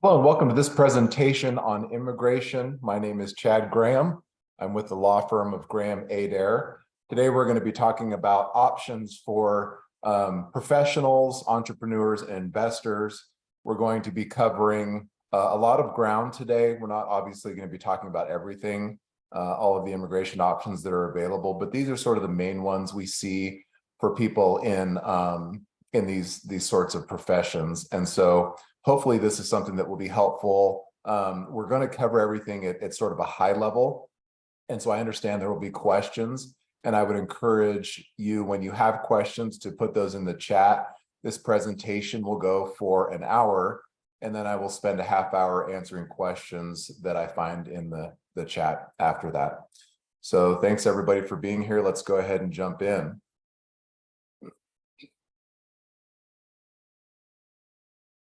Hello and welcome to this presentation on immigration. My name is Chad Graham. I'm with the law firm of Graham Adair. Today we're going to be talking about options for professionals, entrepreneurs, and investors. We're going to be covering a lot of ground today. We're not obviously going to be talking about everything, all of the immigration options that are available, but these are sort of the main ones we see for people in these sorts of professions. And so hopefully this is something that will be helpful. We're going to cover everything at sort of a high level. And so I understand there will be questions, and I would encourage you, when you have questions, to put those in the chat. This presentation will go for an hour, and then I will spend a half hour answering questions that I find in the chat after that. So thanks everybody for being here. Let's go ahead and jump in.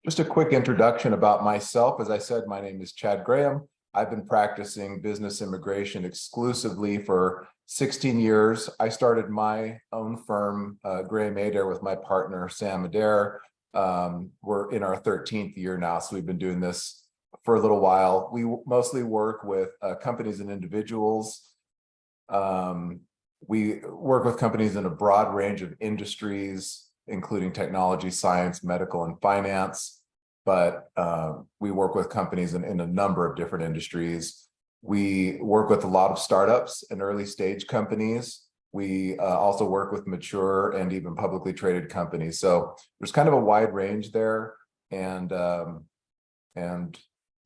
Just a quick introduction about myself. As I said, my name is Chad Graham. I've been practicing business immigration exclusively for 16 years. I started my own firm, Graham Adair, with my partner, Sam Adair. We're in our 13th year now, so we've been doing this for a little while. We mostly work with companies and individuals. We work with companies in a broad range of industries, including technology, science, medical, and finance. But we work with companies in a number of different industries. We work with a lot of startups and early stage companies. We also work with mature and even publicly traded companies. So there's kind of a wide range there. And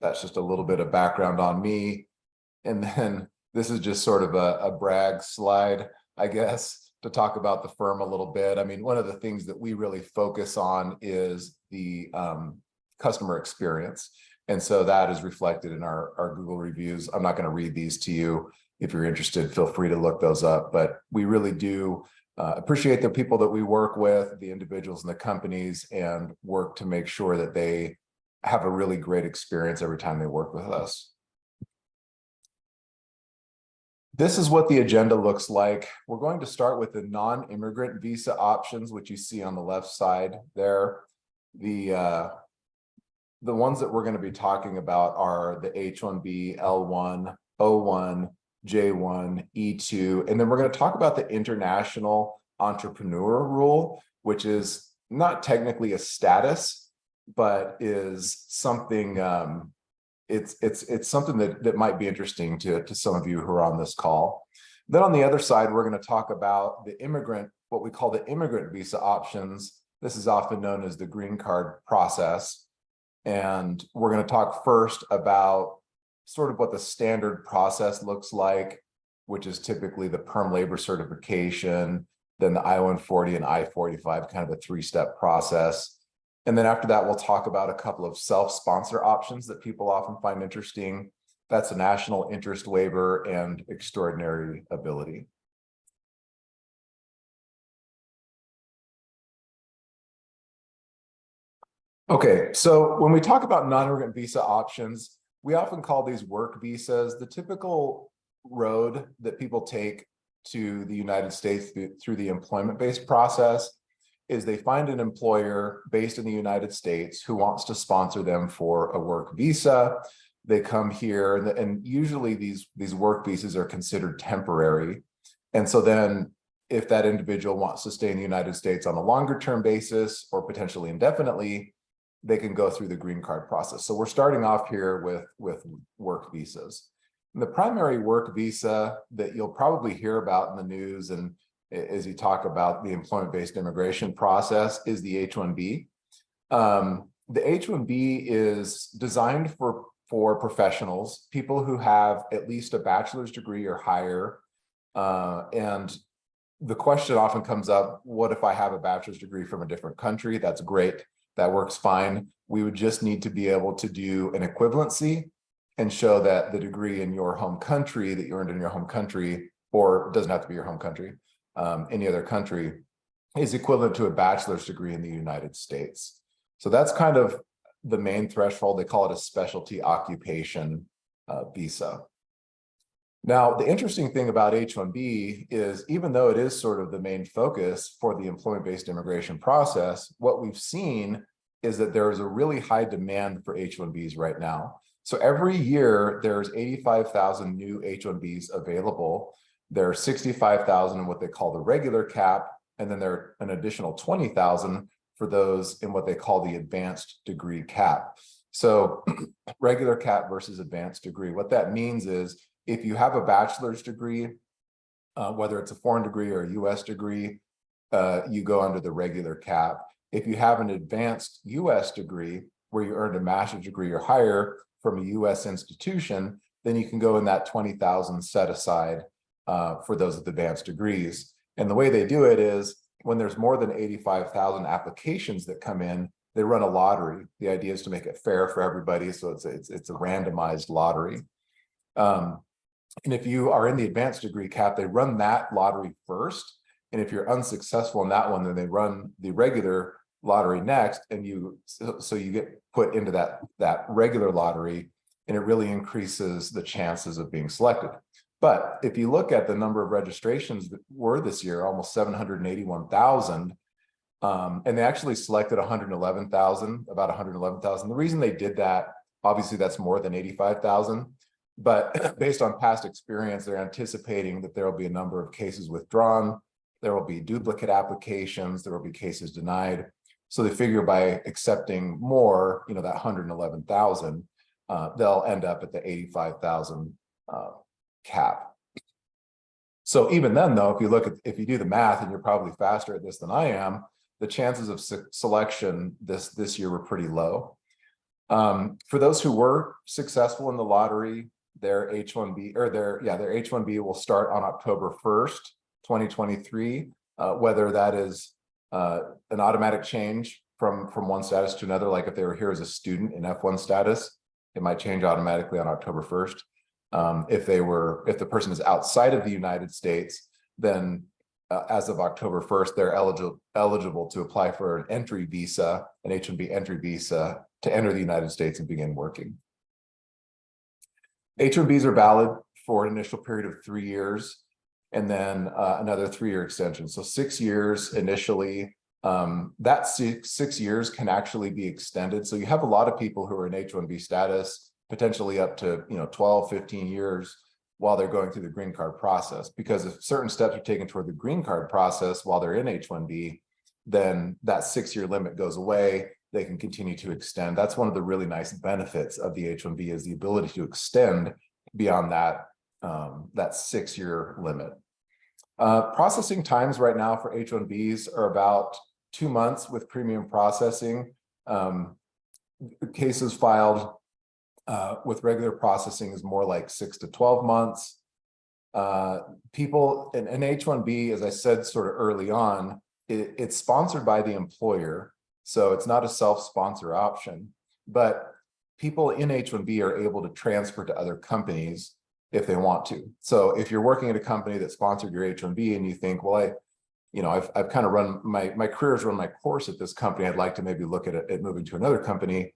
that's just a little bit of background on me. And then this is just sort of a brag slide, I guess, to talk about the firm a little bit. I mean, one of the things that we really focus on is the customer experience. And so that is reflected in our Google reviews. I'm not going to read these to you. If you're interested, feel free to look those up. But we really do appreciate the people that we work with, the individuals and the companies, and work to make sure that they have a really great experience every time they work with us. This is what the agenda looks like. We're going to start with the non-immigrant visa options, which you see on the left side there. The ones that we're going to be talking about are the H-1B, L-1, O-1, J-1, E-2, and then we're going to talk about the international entrepreneur rule, which is not technically a status, but is something it's something that might be interesting to some of you who are on this call. Then on the other side, we're going to talk about the immigrant, what we call the immigrant visa options. This is often known as the green card process. And we're going to talk first about sort of what the standard process looks like, which is typically the perm labor certification, then the I-140 and I-45, kind of a three-step process. And then after that, we'll talk about a couple of self-sponsor options that people often find interesting. That's a national interest waiver and extraordinary ability. Okay, so when we talk about non-immigrant visa options, we often call these work visas. The typical road that people take to the United States through the employment-based process is they find an employer based in the United States who wants to sponsor them for a work visa. They come here, and usually these work visas are considered temporary. And so then if that individual wants to stay in the United States on a longer term basis or potentially indefinitely, they can go through the green card process. So we're starting off here with work visas. And the primary work visa that you'll probably hear about in the news and as you talk about the employment-based immigration process is the H-1B. The H-1B is designed for professionals, people who have at least a bachelor's degree or higher. And the question often comes up, what if I have a bachelor's degree from a different country? That's great. That works fine. We would just need to be able to do an equivalency and show that the degree in your home country that you earned in your home country, or it doesn't have to be your home country, any other country, is equivalent to a bachelor's degree in the United States. So that's kind of the main threshold. They call it a specialty occupation visa. Now, the interesting thing about H-1B is, even though it is sort of the main focus for the employment-based immigration process, what we've seen is that there is a really high demand for H-1Bs right now. So every year there's 85,000 new H-1Bs available. There are 65,000 in what they call the regular cap, and then there are an additional 20,000 for those in what they call the advanced degree cap. So regular cap versus advanced degree. What that means is if you have a bachelor's degree, whether it's a foreign degree or a US degree, you go under the regular cap. If you have an advanced US degree where you earned a master's degree or higher from a US institution, then you can go in that 20,000 set aside for those with advanced degrees. And the way they do it is when there's more than 85,000 applications that come in, they run a lottery. The idea is to make it fair for everybody. So it's a randomized lottery. And if you are in the advanced degree cap, they run that lottery first. And if you're unsuccessful in that one, then they run the regular lottery next. And you get put into that regular lottery, and it really increases the chances of being selected. But if you look at the number of registrations that were this year, almost 781,000, and they actually selected 111,000, about 111,000. The reason they did that, obviously that's more than 85,000, but based on past experience, they're anticipating that there will be a number of cases withdrawn, there will be duplicate applications, there will be cases denied. So they figure by accepting more, that 111,000, they'll end up at the 85,000 cap. So even then, though, if you do the math, and you're probably faster at this than I am, the chances of selection this year were pretty low. For those who were successful in the lottery, their H-1B will start on October 1st, 2023. Whether that is an automatic change from one status to another, like if they were here as a student in F1 status, it might change automatically on October 1st. If the person is outside of the United States, then as of October 1st, they're eligible to apply for an entry visa, an H-1B entry visa, to enter the United States and begin working. H-1Bs are valid for an initial period of 3 years, and then another 3-year extension. So 6 years initially. That six years can actually be extended. So you have a lot of people who are in H-1B status, potentially up to 12, 15 years while they're going through the green card process. Because if certain steps are taken toward the green card process while they're in H-1B, then that 6-year limit goes away. They can continue to extend. That's one of the really nice benefits of the H-1B, is the ability to extend beyond that 6-year limit. Processing times right now for H-1Bs are about 2 months with premium processing. Cases filed with regular processing is more like 6 to 12 months. People in H-1B, as I said sort of early on, it's sponsored by the employer. So it's not a self-sponsor option, but people in H-1B are able to transfer to other companies if they want to. So if you're working at a company that sponsored your H-1B and you think, well, I've kind of run my career's run my course at this company, I'd like to maybe look at moving to another company,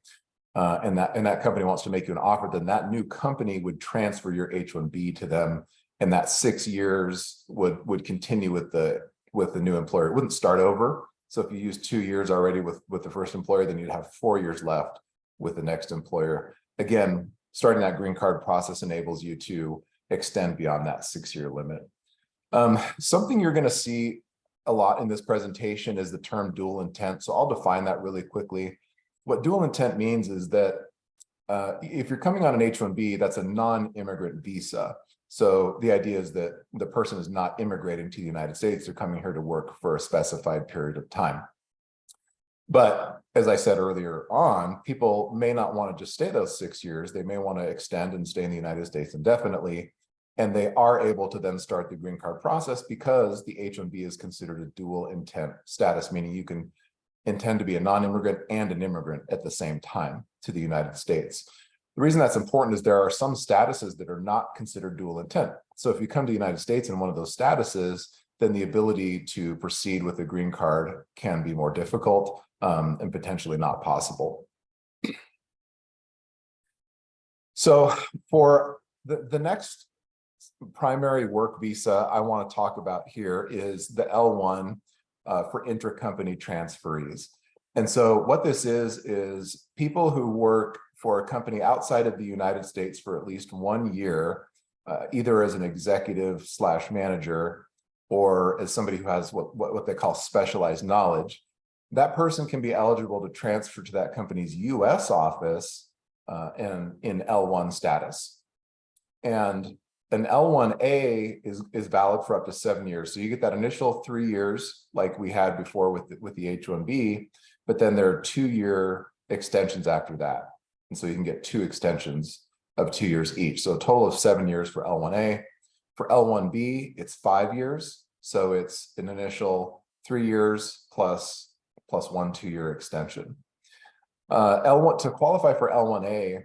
and that company wants to make you an offer, then that new company would transfer your H-1B to them, and that 6 years would continue with the new employer. It wouldn't start over. So if you use 2 years already with the first employer, then you'd have 4 years left with the next employer. Again, starting that green card process enables you to extend beyond that 6-year limit. Something you're going to see a lot in this presentation is the term dual intent. So I'll define that really quickly. What dual intent means is that if you're coming on an H-1B, that's a non-immigrant visa. So the idea is that the person is not immigrating to the United States. They're coming here to work for a specified period of time. But as I said earlier on, people may not want to just stay those 6 years. They may want to extend and stay in the United States indefinitely. And they are able to then start the green card process because the H-1B is considered a dual intent status, meaning you can intend to be a non-immigrant and an immigrant at the same time to the United States. The reason that's important is there are some statuses that are not considered dual intent. So if you come to the United States in one of those statuses, then the ability to proceed with a green card can be more difficult and potentially not possible. So for the next primary work visa I want to talk about here is the L1 for intercompany transferees. And so what this is people who work for a company outside of the United States for at least 1 year, either as an executive slash manager or as somebody who has what they call specialized knowledge. That person can be eligible to transfer to that company's US office and in L1 status. And an L1A is valid for up to 7 years. So you get that initial 3 years like we had before with the H1B, but then there are 2-year extensions after that. And so you can get 2 extensions of 2 years each. So a total of 7 years for L1A. For L1B, it's 5 years. So it's an initial 3 years plus 1 2-year extension. L1 to qualify for L1A,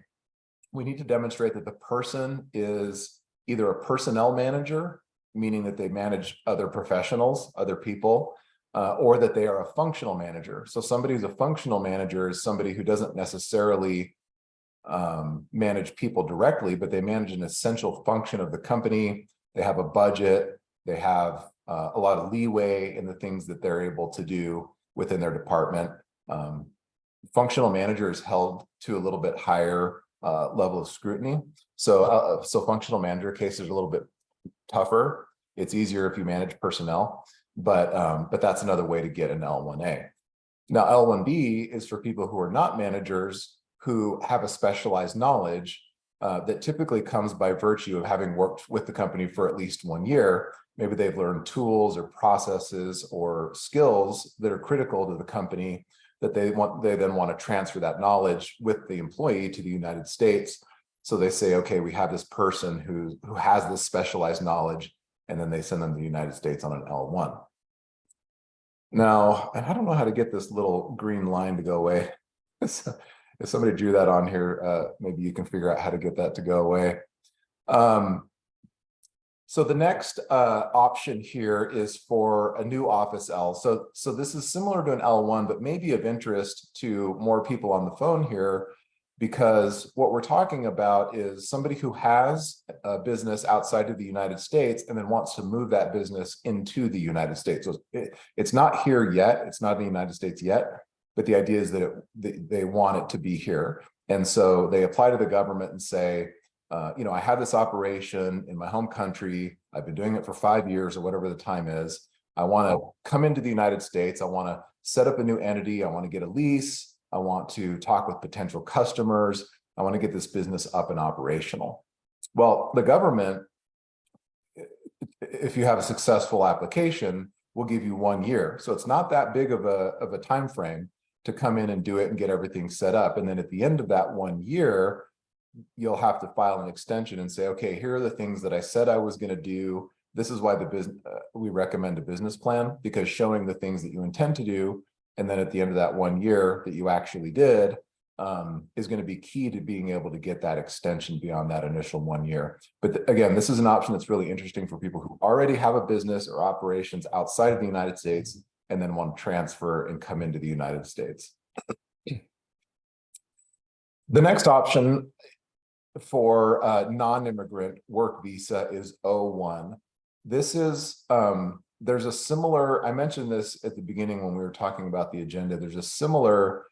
we need to demonstrate that the person is either a personnel manager, meaning that they manage other professionals, other people, or that they are a functional manager. So somebody who's a functional manager is somebody who doesn't necessarily manage people directly, but they manage an essential function of the company. They have a budget. They have a lot of leeway in the things that they're able to do within their department. Functional manager is held to a little bit higher level of scrutiny. So functional manager cases are a little bit tougher. It's easier if you manage personnel, but that's another way to get an L1A. Now, L1B is for people who are not managers who have a specialized knowledge that typically comes by virtue of having worked with the company for at least 1 year. Maybe they've learned tools or processes or skills that are critical to the company that they then want to transfer that knowledge with the employee to the United States. So they say, okay, we have this person who has this specialized knowledge, and then they send them to the United States on an L1. Now, and I don't know how to get this little green line to go away. If somebody drew that on here, maybe you can figure out how to get that to go away. So the next option here is for a new office L. So this is similar to an L1, but maybe of interest to more people on the phone here, because what we're talking about is somebody who has a business outside of the United States and then wants to move that business into the United States. So it's not here yet. It's not in the United States yet, but the idea is that they want it to be here. And so they apply to the government and say, I have this operation in my home country. I've been doing it for 5 years or whatever the time is. I want to come into the United States. I want to set up a new entity. I want to get a lease. I want to talk with potential customers. I want to get this business up and operational. Well, the government, if you have a successful application, will give you 1 year. So it's not that big of a time frame to come in and do it and get everything set up. And then at the end of that 1 year, you'll have to file an extension and say, okay, here are the things that I said I was going to do. This is why we recommend a business plan, because showing the things that you intend to do, and then at the end of that 1 year that you actually did, is going to be key to being able to get that extension beyond that initial 1 year. But again, this is an option that's really interesting for people who already have a business or operations outside of the United States and then want to transfer and come into the United States. The next option for non-immigrant work visa is O1. This is, there's a similar, I mentioned this at the beginning when we were talking about the agenda, there's a similar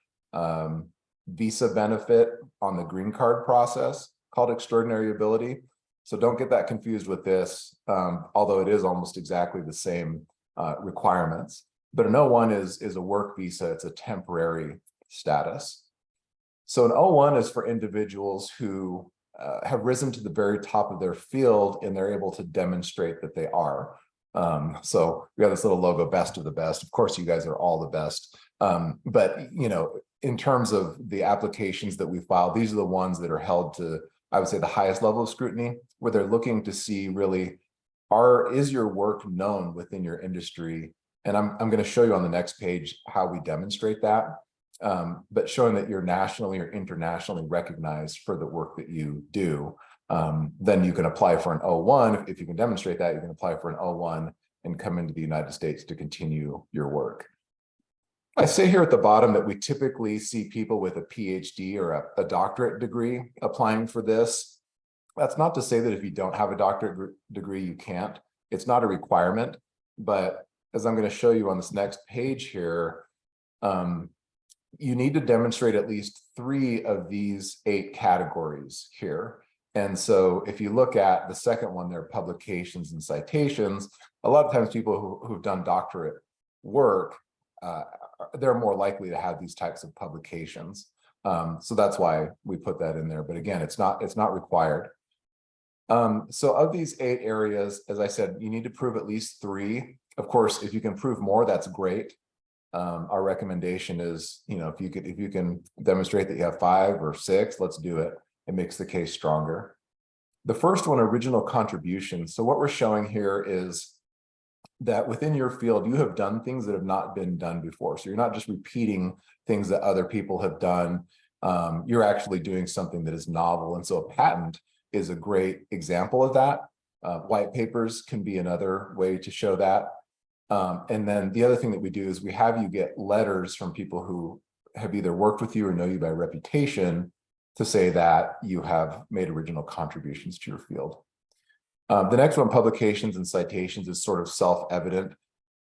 visa benefit on the green card process called extraordinary ability. So don't get that confused with this, although it is almost exactly the same requirements. But an O1 is a work visa, it's a temporary status. So an O1 is for individuals who have risen to the very top of their field and they're able to demonstrate that they are. So we have this little logo, best of the best. Of course, you guys are all the best. But, in terms of the applications that we file, these are the ones that are held to, I would say, the highest level of scrutiny, where they're looking to see really, is your work known within your industry? And I'm going to show you on the next page how we demonstrate that. But showing that you're nationally or internationally recognized for the work that you do, then you can apply for an O1. If you can demonstrate that, you can apply for an O1 and come into the United States to continue your work. I say here at the bottom that we typically see people with a PhD or a doctorate degree applying for this. That's not to say that if you don't have a doctorate degree, you can't. It's not a requirement, but as I'm going to show you on this next page here, you need to demonstrate at least 3 of these 8 categories here. And so if you look at the second one, there are publications and citations. A lot of times people who've done doctorate work, they're more likely to have these types of publications. So that's why we put that in there. But again, it's not required. So of these 8 areas, as I said, you need to prove at least 3. Of course, if you can prove more, that's great. Our recommendation is, if you can demonstrate that you have 5 or 6, let's do it. It makes the case stronger. The first one, original contribution. So what we're showing here is that within your field, you have done things that have not been done before. So you're not just repeating things that other people have done. You're actually doing something that is novel. And so a patent is a great example of that. White papers can be another way to show that. And then the other thing that we do is we have you get letters from people who have either worked with you or know you by reputation to say that you have made original contributions to your field. The next one, publications and citations, is sort of self-evident.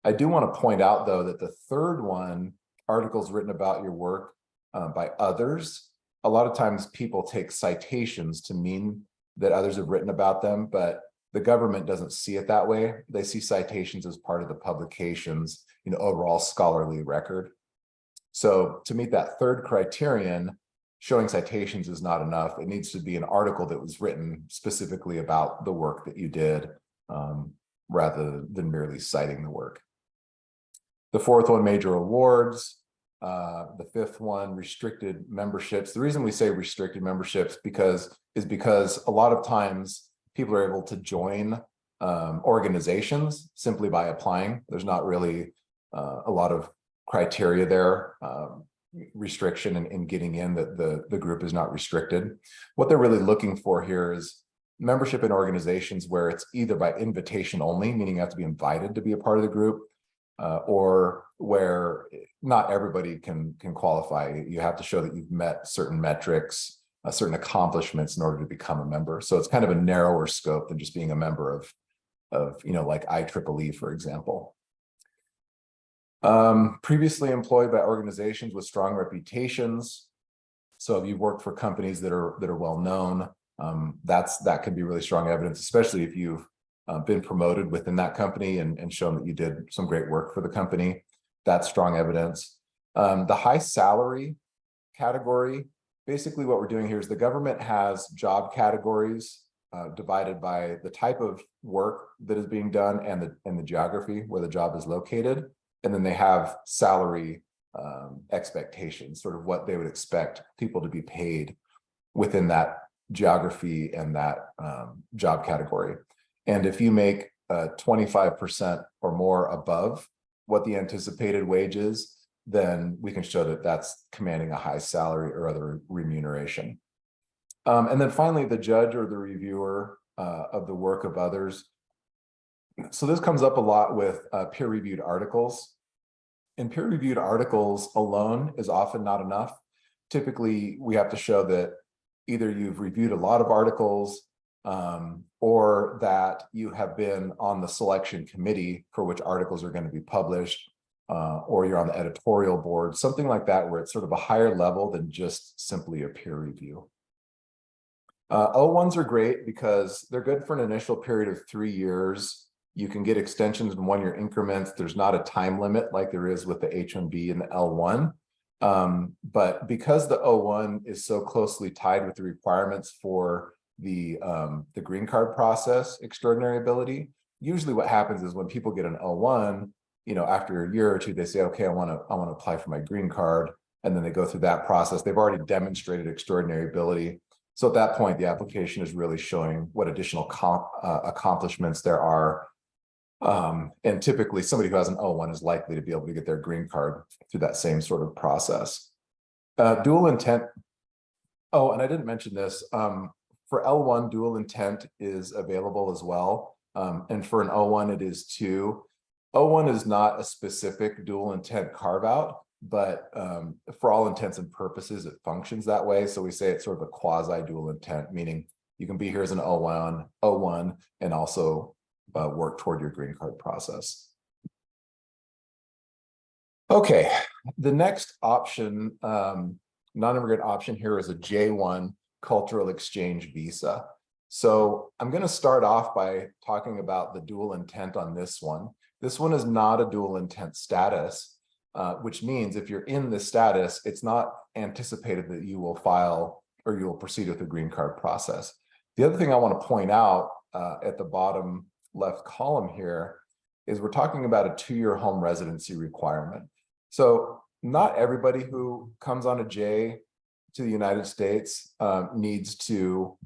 I do want to point out, though, that the third one, articles written about your work by others, a lot of times people take citations to mean that others have written about them, but the government doesn't see it that way. They see citations as part of the publication's overall scholarly record. So to meet that third criterion, showing citations is not enough. It needs to be an article that was written specifically about the work that you did, rather than merely citing the work. The fourth one, major awards. The fifth one, restricted memberships. The reason we say restricted memberships is because a lot of times people are able to join organizations simply by applying. There's not really a lot of criteria there, restriction in getting in, that the group is not restricted. What they're really looking for here is membership in organizations where it's either by invitation only, meaning you have to be invited to be a part of the group, or where not everybody can qualify. You have to show that you've met certain metrics, certain accomplishments in order to become a member. So it's kind of a narrower scope than just being a member of like IEEE, for example. Previously employed by organizations with strong reputations. So if you've worked for companies that are well known, that could be really strong evidence, especially if you've been promoted within that company and shown that you did some great work for the company. That's strong evidence. The high salary category, basically what we're doing here is the government has job categories divided by the type of work that is being done and the geography where the job is located. And then they have salary expectations, sort of what they would expect people to be paid within that geography and that job category. And if you make 25% or more above what the anticipated wage is, then we can show that that's commanding a high salary or other remuneration. And then finally, the judge or the reviewer of the work of others. So this comes up a lot with peer-reviewed articles. And peer-reviewed articles alone is often not enough. Typically, we have to show that either you've reviewed a lot of articles or that you have been on the selection committee for which articles are going to be published, or you're on the editorial board, something like that, where it's sort of a higher level than just simply a peer review. O1s are great because they're good for an initial period of 3 years. You can get extensions in 1-year increments. There's not a time limit like there is with the H-1B and the L1. But because the O1 is so closely tied with the requirements for the green card process, extraordinary ability, usually what happens is when people get an O1, after a year or two, they say, okay, I want to apply for my green card. And then they go through that process. They've already demonstrated extraordinary ability. So at that point, the application is really showing what additional accomplishments there are. And typically somebody who has an O1 is likely to be able to get their green card through that same sort of process. Dual intent. Oh, and I didn't mention this. For L1, dual intent is available as well. And for an O1, it is too. O1 is not a specific dual intent carve out, but for all intents and purposes, it functions that way. So we say it's sort of a quasi dual intent, meaning you can be here as an O1 and also work toward your green card process. Okay, the next option, non-immigrant option here is a J1 cultural exchange visa. So I'm going to start off by talking about the dual intent on this one. This one is not a dual intent status, which means if you're in this status, it's not anticipated that you will file or you will proceed with the green card process. The other thing I want to point out at the bottom left column here is we're talking about a 2-year home residency requirement. So not everybody who comes on a J to the United States needs to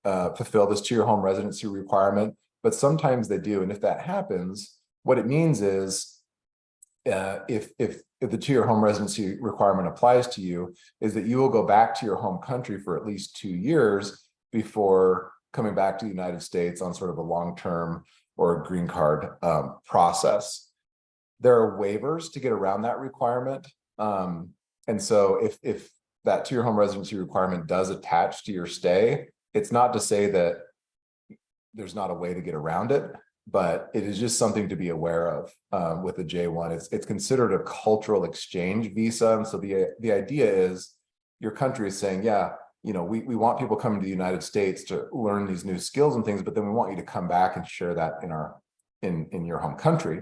fulfill this 2-year home residency requirement, but sometimes they do. And if that happens, what it means is if the 2-year home residency requirement applies to you, is that you will go back to your home country for at least 2 years before coming back to the United States on sort of a long-term or a green card process. There are waivers to get around that requirement. And so if that 2-year home residency requirement does attach to your stay, it's not to say that there's not a way to get around it, but it is just something to be aware of with the J1. It's considered a cultural exchange visa. And so the idea is your country is saying, yeah, you know, we want people coming to the United States to learn these new skills and things, but then we want you to come back and share that in your home country.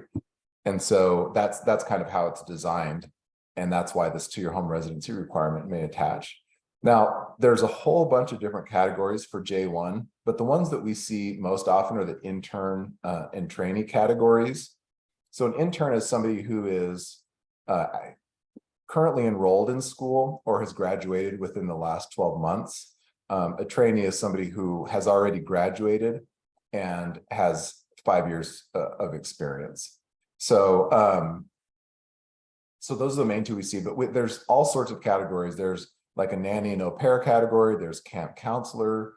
And so that's kind of how it's designed. And that's why this 2-year home residency requirement may attach. Now, there's a whole bunch of different categories for J1, but the ones that we see most often are the intern and trainee categories. So an intern is somebody who is currently enrolled in school or has graduated within the last 12 months. A trainee is somebody who has already graduated and has 5 years of experience. So, so those are the main two we see, but there's all sorts of categories. There's like a nanny and au pair category. There's camp counselor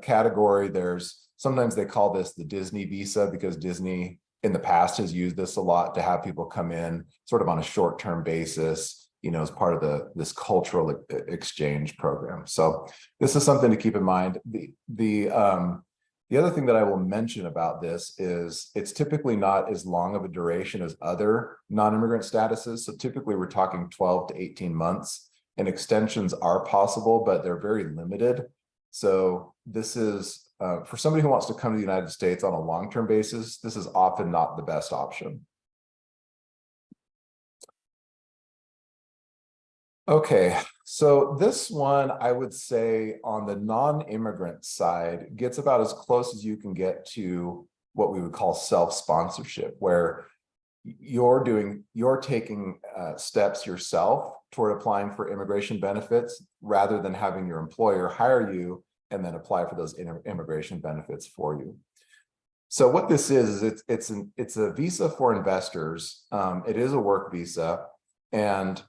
category. There's, sometimes they call this the Disney visa because Disney in the past has used this a lot to have people come in sort of on a short-term basis, you know, as part of this cultural exchange program. So this is something to keep in mind. The other thing that I will mention about this is it's typically not as long of a duration as other non-immigrant statuses. So typically we're talking 12 to 18 months, and extensions are possible, but they're very limited. So this is, for somebody who wants to come to the United States on a long-term basis, this is often not the best option. Okay, so this one, I would say on the non-immigrant side, gets about as close as you can get to what we would call self-sponsorship, where you're taking steps yourself toward applying for immigration benefits rather than having your employer hire you and then apply for those immigration benefits for you. So what this is it's a visa for investors. It is a work visa, and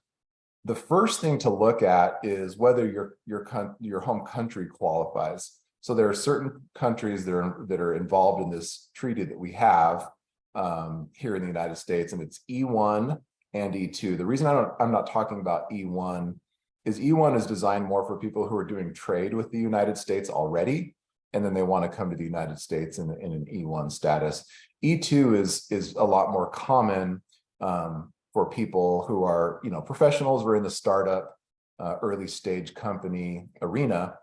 the first thing to look at is whether your home country qualifies. So there are certain countries that are involved in this treaty that we have here in the United States, and it's E1 and E2. The reason I'm not talking about E1 is designed more for people who are doing trade with the United States already, and then they want to come to the United States in an E1 status. E2 is a lot more common for people who are, you know, professionals who are in the startup, early stage company arena,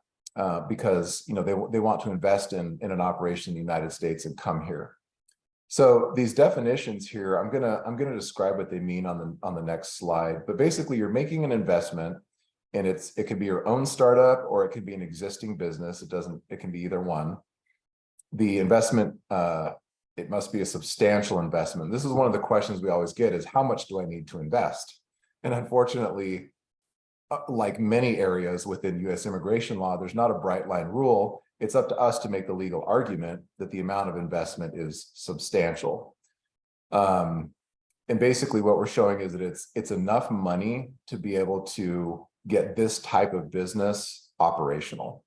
because, you know, they want to invest in an operation in the United States and come here. So these definitions here, I'm gonna describe what they mean on the next slide. But basically, you're making an investment, and it can be your own startup or it can be an existing business. It can be either one. The investment, it must be a substantial investment. This is one of the questions we always get is, how much do I need to invest? And unfortunately, like many areas within US immigration law, there's not a bright line rule. It's up to us to make the legal argument that the amount of investment is substantial. And basically what we're showing is that it's enough money to be able to get this type of business operational.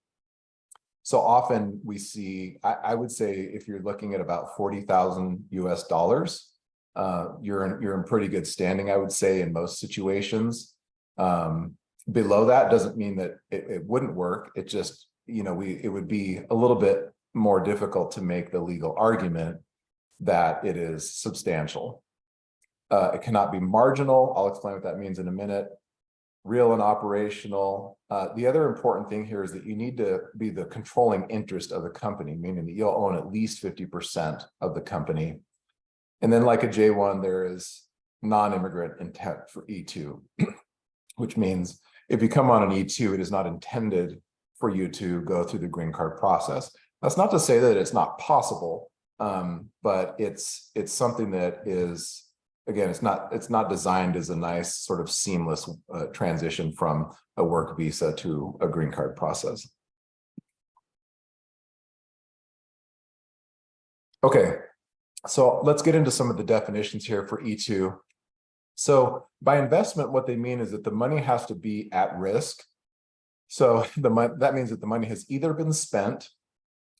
So often we see, I would say if you're looking at about 40,000 US dollars, you're in pretty good standing, I would say, in most situations. Below that doesn't mean that it wouldn't work. It just, you know, it would be a little bit more difficult to make the legal argument that it is substantial. It cannot be marginal. I'll explain what that means in a minute. Real and operational. The other important thing here is that you need to be the controlling interest of the company, meaning that you'll own at least 50% of the company. And then like a J1, there is non-immigrant intent for E2, which means if you come on an E2, it is not intended for you to go through the green card process. That's not to say that it's not possible, but it's something that is, again, it's not designed as a nice sort of seamless transition from a work visa to a green card process. Okay, so let's get into some of the definitions here for E2. So by investment, what they mean is that the money has to be at risk. So that means that the money has either been spent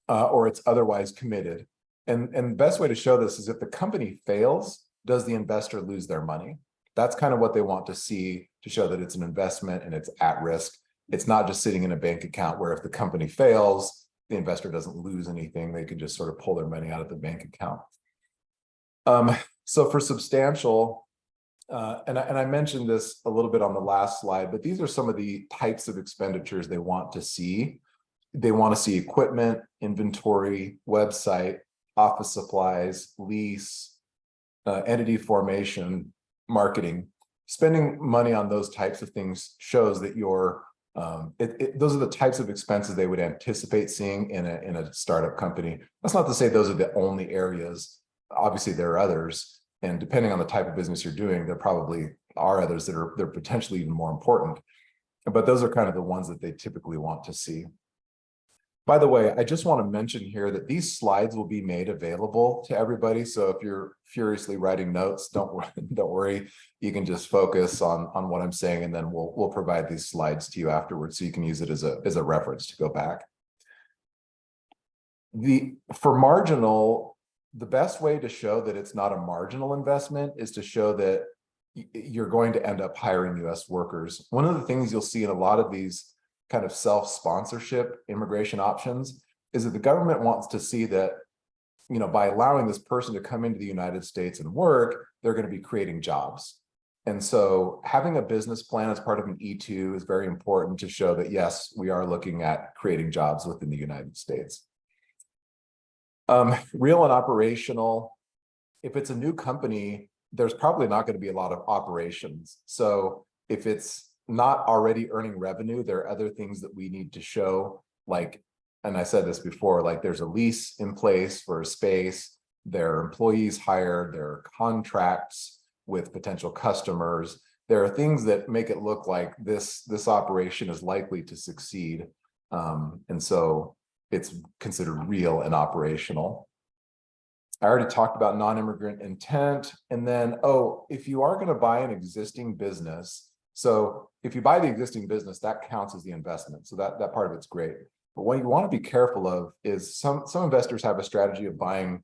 or it's otherwise committed. And the best way to show this is if the company fails, does the investor lose their money? That's kind of what they want to see to show that it's an investment and it's at risk. It's not just sitting in a bank account where if the company fails, the investor doesn't lose anything. They can just sort of pull their money out of the bank account. So for substantial, and I mentioned this a little bit on the last slide, but these are some of the types of expenditures they want to see. They want to see equipment, inventory, website, office supplies, lease, entity formation, marketing. Spending money on those types of things shows that you're, those are the types of expenses they would anticipate seeing in a startup company. That's not to say those are the only areas. Obviously, there are others. And depending on the type of business you're doing, there probably are others that they're potentially even more important. But those are kind of the ones that they typically want to see. By the way, I just want to mention here that these slides will be made available to everybody. So if you're furiously writing notes, don't worry. You can just focus on what I'm saying, and then we'll provide these slides to you afterwards, so you can use it as a reference to go back. For marginal, the best way to show that it's not a marginal investment is to show that you're going to end up hiring U.S. workers. One of the things you'll see in a lot of these kind of self-sponsorship immigration options is that the government wants to see that, you know, by allowing this person to come into the United States and work, they're going to be creating jobs. And so having a business plan as part of an E2 is very important to show that, yes, we are looking at creating jobs within the United States. Real and operational, if it's a new company, there's probably not going to be a lot of operations. So if it's not already earning revenue, there are other things that we need to show, like, and I said this before, like there's a lease in place for a space, there are employees hired, there are contracts with potential customers. There are things that make it look like this operation is likely to succeed. And so it's considered real and operational. I already talked about non-immigrant intent. And then, if you are going to buy an existing business, so if you buy the existing business, that counts as the investment. So that part of it's great. But what you want to be careful of is some investors have a strategy of buying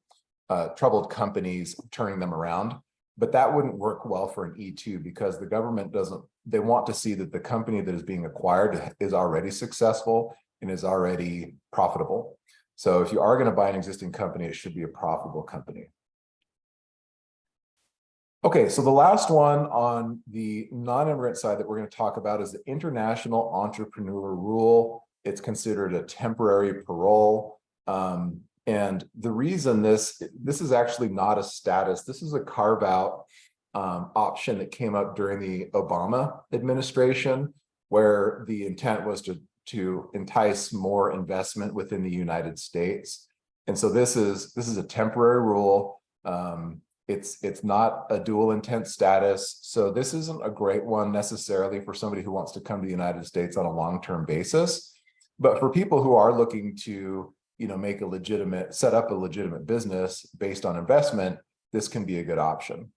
troubled companies, turning them around. But that wouldn't work well for an E2 because the government they want to see that the company that is being acquired is already successful and is already profitable. So if you are going to buy an existing company, it should be a profitable company. Okay, so the last one on the non-immigrant side that we're going to talk about is the international entrepreneur rule. It's considered a temporary parole. And the reason this is actually not a status, this is a carve-out option that came up during the Obama administration, where the intent was to entice more investment within the United States. And so this is a temporary rule. It's not a dual intent status. So this isn't a great one necessarily for somebody who wants to come to the United States on a long-term basis. But for people who are looking to, set up a legitimate business based on investment, this can be a good option.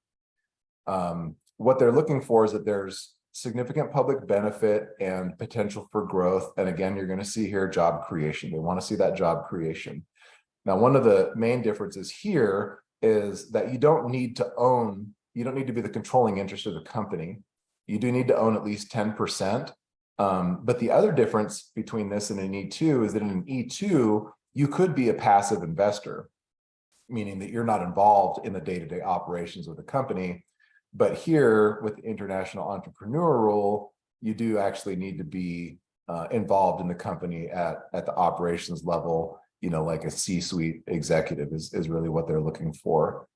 What they're looking for is that there's significant public benefit and potential for growth. And again, you're going to see here job creation. They want to see that job creation. Now, one of the main differences here is that you don't need to be the controlling interest of the company. You do need to own at least 10%. But the other difference between this and an E2 is that in an E2, you could be a passive investor, meaning that you're not involved in the day-to-day operations of the company. But here with the international entrepreneur rule, you do actually need to be involved in the company at the operations level, like a C-suite executive is really what they're looking for.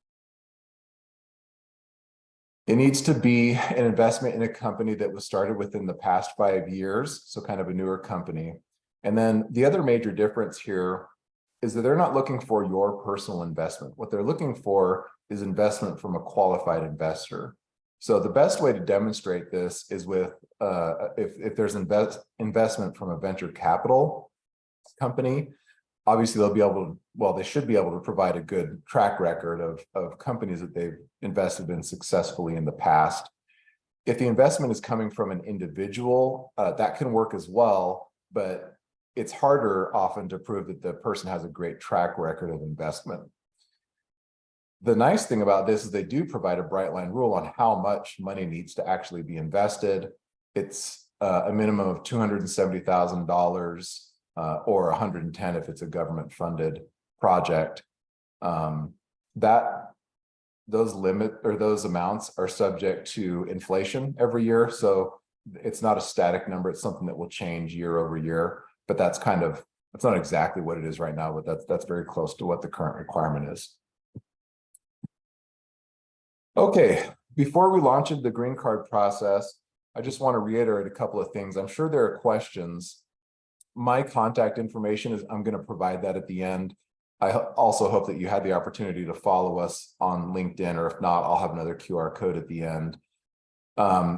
It needs to be an investment in a company that was started within the past 5 years, so kind of a newer company. And then the other major difference here is that they're not looking for your personal investment. What they're looking for is investment from a qualified investor. So the best way to demonstrate this is with if there's investment from a venture capital company. Obviously they'll be able to, well, they should be able to provide a good track record of companies that they've invested in successfully in the past. If the investment is coming from an individual, that can work as well, but it's harder often to prove that the person has a great track record of investment. The nice thing about this is they do provide a bright line rule on how much money needs to actually be invested. It's a minimum of $270,000 or 110 if it's a government funded project. Those amounts are subject to inflation every year. So it's not a static number. It's something that will change year over year, but that's not exactly what it is right now, but that's very close to what the current requirement is. Okay, before we launch into the green card process, I just want to reiterate a couple of things. I'm sure there are questions. My contact information is, I'm going to provide that at the end. I also hope that you had the opportunity to follow us on LinkedIn, or if not, I'll have another QR code at the end.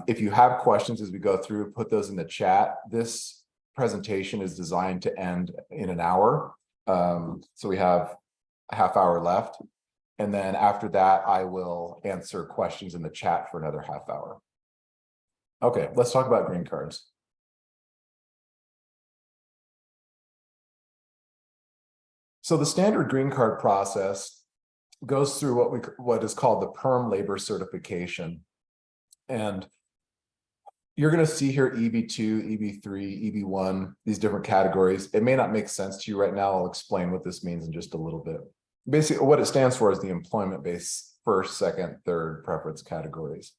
If you have questions as we go through, put those in the chat. This presentation is designed to end in an hour. So we have a half hour left. And then after that, I will answer questions in the chat for another half hour. Okay, let's talk about green cards. So the standard green card process goes through what is called the perm labor certification. And you're going to see here EB2, EB3, EB1, these different categories. It may not make sense to you right now. I'll explain what this means in just a little bit. Basically, what it stands for is the employment-based first, second, third preference categories.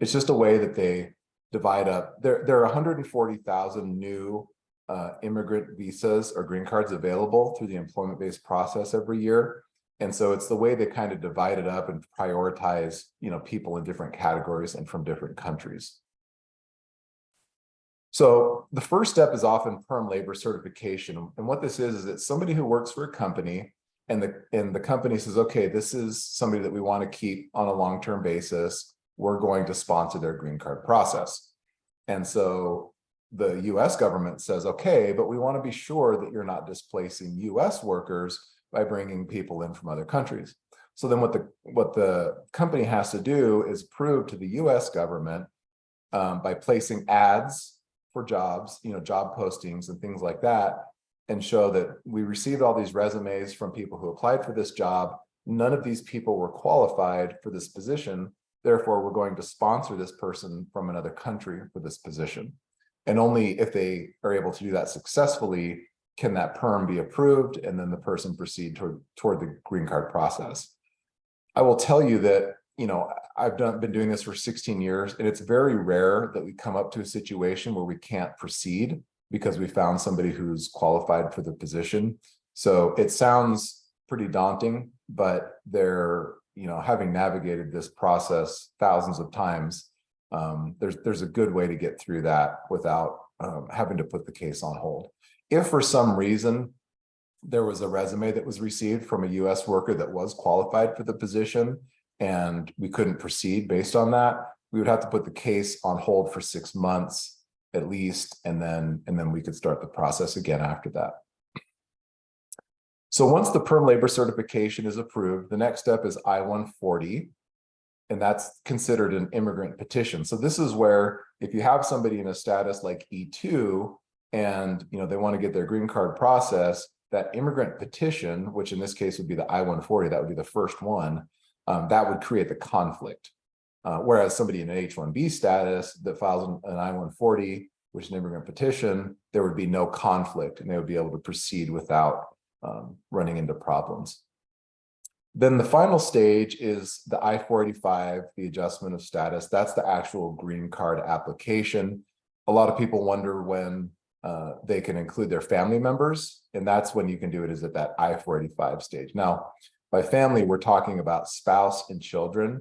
It's just a way that they divide up. There are 140,000 new immigrant visas or green cards available through the employment-based process every year. And so it's the way they kind of divide it up and prioritize, people in different categories and from different countries. So the first step is often perm labor certification. And what this is it's somebody who works for a company, and the company says, okay, this is somebody that we want to keep on a long-term basis. We're going to sponsor their green card process. And so the US government says, okay, but we want to be sure that you're not displacing US workers by bringing people in from other countries. So then what the company has to do is prove to the US government by placing ads for jobs, job postings and things like that, and show that we received all these resumes from people who applied for this job. None of these people were qualified for this position. Therefore, we're going to sponsor this person from another country for this position. And only if they are able to do that successfully can that perm be approved, and then the person proceed toward the green card process. I will tell you that, I've been doing this for 16 years, and it's very rare that we come up to a situation where we can't proceed because we found somebody who's qualified for the position. So it sounds pretty daunting, but they're, having navigated this process thousands of times, there's a good way to get through that without having to put the case on hold. If for some reason there was a resume that was received from a US worker that was qualified for the position and we couldn't proceed based on that, we would have to put the case on hold for 6 months at least, and then we could start the process again after that. So once the perm labor certification is approved, the next step is I-140, and that's considered an immigrant petition. So this is where if you have somebody in a status like E2 and they want to get their green card process, that immigrant petition, which in this case would be the I-140, that would be the first one, that would create the conflict. Whereas somebody in an H-1B status that files an I-140, which is an immigrant petition, there would be no conflict and they would be able to proceed without running into problems. Then the final stage is the I-485, the adjustment of status. That's the actual green card application. A lot of people wonder when they can include their family members, and that's when you can do it, is at that I-485 stage. Now, by family, we're talking about spouse and children.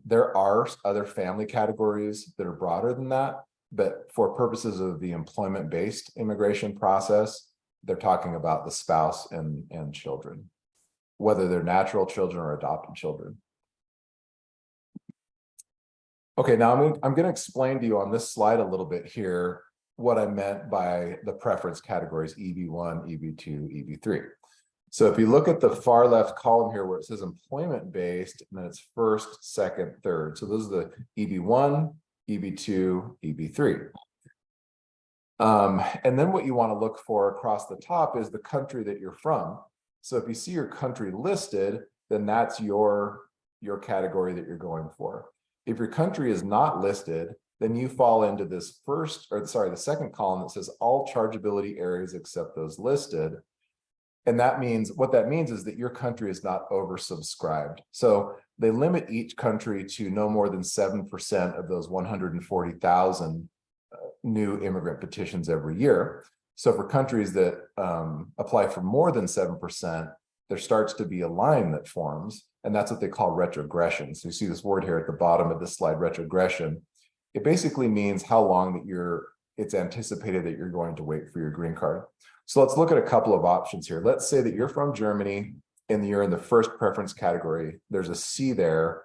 There are other family categories that are broader than that, but for purposes of the employment-based immigration process, they're talking about the spouse and children, whether they're natural children or adopted children. Okay, now I'm going to explain to you on this slide a little bit here what I meant by the preference categories EB1, EB2, EB3. So if you look at the far left column here where it says employment-based, and then it's first, second, third. So those are the EB1, EB2, EB3. And then what you want to look for across the top is the country that you're from. So if you see your country listed, then that's your category that you're going for. If your country is not listed, then you fall into this the second column that says all chargeability areas except those listed. And that means, what that means is that your country is not oversubscribed. So they limit each country to no more than 7% of those 140,000 new immigrant petitions every year. So for countries that apply for more than 7%, there starts to be a line that forms, and that's what they call retrogression. So you see this word here at the bottom of this slide, retrogression. It basically means how long that it's anticipated that you're going to wait for your green card. So let's look at a couple of options here. Let's say that you're from Germany and you're in the first preference category. There's a C there,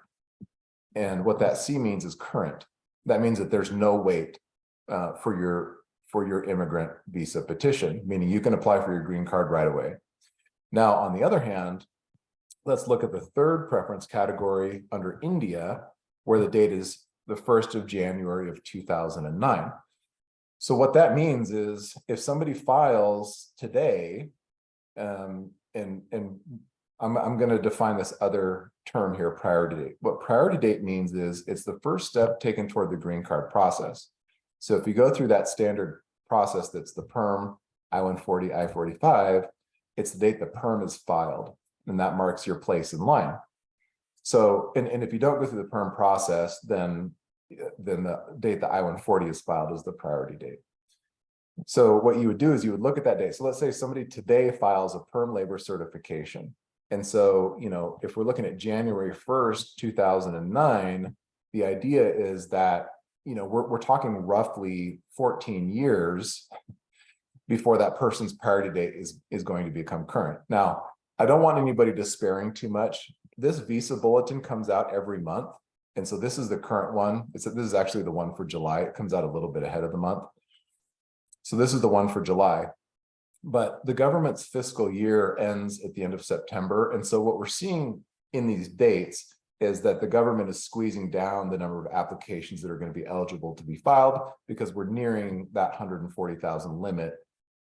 and what that C means is current. That means that there's no wait for your immigrant visa petition, meaning you can apply for your green card right away. Now, on the other hand, let's look at the third preference category under India, where the date is the 1st of January of 2009. So what that means is if somebody files today, and I'm going to define this other term here, priority date. What priority date means is it's the first step taken toward the green card process. So if you go through that standard process, that's the PERM, I-140, I-45, it's the date the PERM is filed, and that marks your place in line. So, and if you don't go through the PERM process, then the date the I-140 is filed is the priority date. So what you would do is you would look at that date. So let's say somebody today files a PERM labor certification. And so, if we're looking at January 1st, 2009, the idea is that, we're talking roughly 14 years before that person's priority date is going to become current. Now, I don't want anybody despairing too much. This visa bulletin comes out every month. And so this is the current one. This is actually the one for July. It comes out a little bit ahead of the month. So this is the one for July. But the government's fiscal year ends at the end of September. And so what we're seeing in these dates is that the government is squeezing down the number of applications that are going to be eligible to be filed because we're nearing that 140,000 limit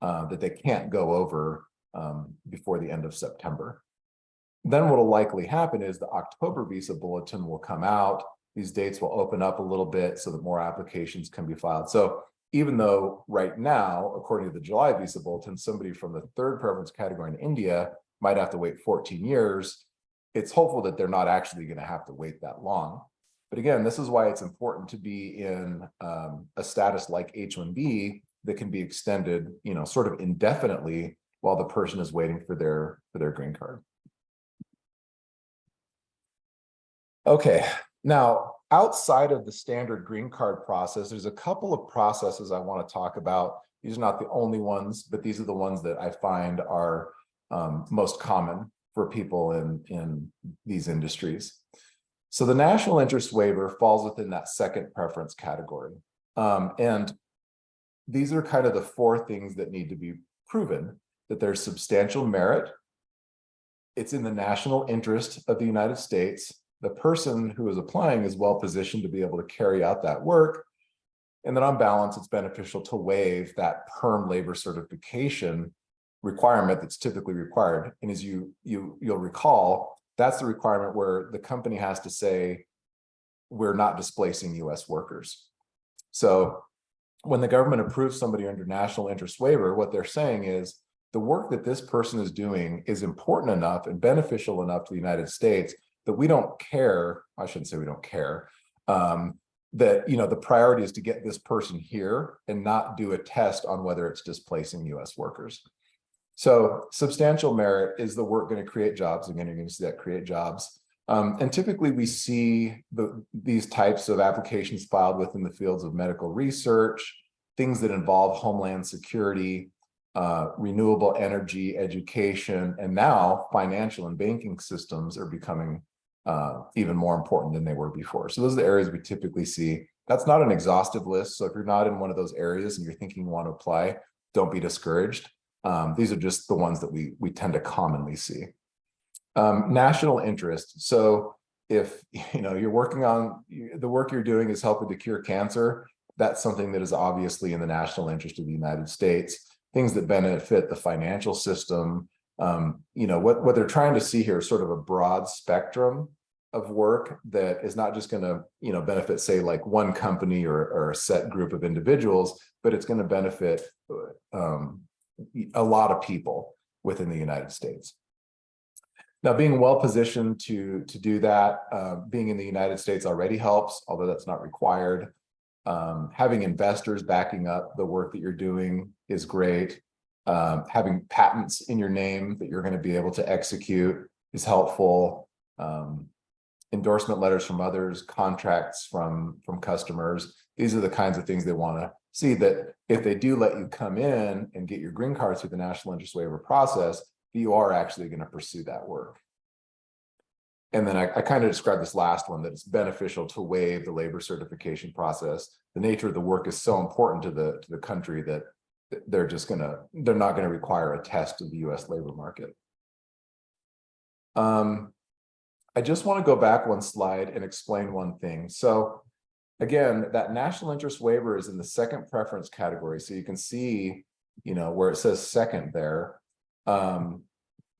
that they can't go over before the end of September. Then what will likely happen is the October visa bulletin will come out. These dates will open up a little bit so that more applications can be filed. So even though right now, according to the July visa bulletin, somebody from the third preference category in India might have to wait 14 years, it's hopeful that they're not actually going to have to wait that long. But again, this is why it's important to be in a status like H-1B that can be extended, sort of indefinitely while the person is waiting for their green card. Okay, now outside of the standard green card process, there's a couple of processes I want to talk about. These are not the only ones, but these are the ones that I find are most common for people in these industries. So the national interest waiver falls within that second preference category. And these are kind of the four things that need to be proven: that there's substantial merit, it's in the national interest of the United States, the person who is applying is well positioned to be able to carry out that work, and then on balance, it's beneficial to waive that PERM labor certification requirement that's typically required. And as you'll recall, that's the requirement where the company has to say, we're not displacing US workers. So when the government approves somebody under national interest waiver, what they're saying is, the work that this person is doing is important enough and beneficial enough to the United States that we don't care. I shouldn't say we don't care. That the priority is to get this person here and not do a test on whether it's displacing US workers. So substantial merit, is the work going to create jobs? Again, you're going to see that create jobs. And typically we see these types of applications filed within the fields of medical research, things that involve homeland security, renewable energy, education, and now financial and banking systems are becoming even more important than they were before. So those are the areas we typically see. That's not an exhaustive list. So if you're not in one of those areas and you're thinking you want to apply, don't be discouraged. These are just the ones that we tend to commonly see. National interest. So if you're working on the work you're doing is helping to cure cancer, that's something that is obviously in the national interest of the United States. Things that benefit the financial system. What they're trying to see here is sort of a broad spectrum of work that is not just going to benefit, say, like one company or a set group of individuals, but it's going to benefit a lot of people within the United States. Now, being well positioned to do that, being in the United States already helps, although that's not required. Having investors backing up the work that you're doing is great. Having patents in your name that you're going to be able to execute is helpful. Endorsement letters from others, contracts from customers. These are the kinds of things they want to see, that if they do let you come in and get your green card through the national interest waiver process, you are actually going to pursue that work. And then I kind of described this last one, that it's beneficial to waive the labor certification process. The nature of the work is so important to the country that they're not going to require a test of the US labor market. I just want to go back one slide and explain one thing. So again, that national interest waiver is in the second preference category. So you can see, where it says second there.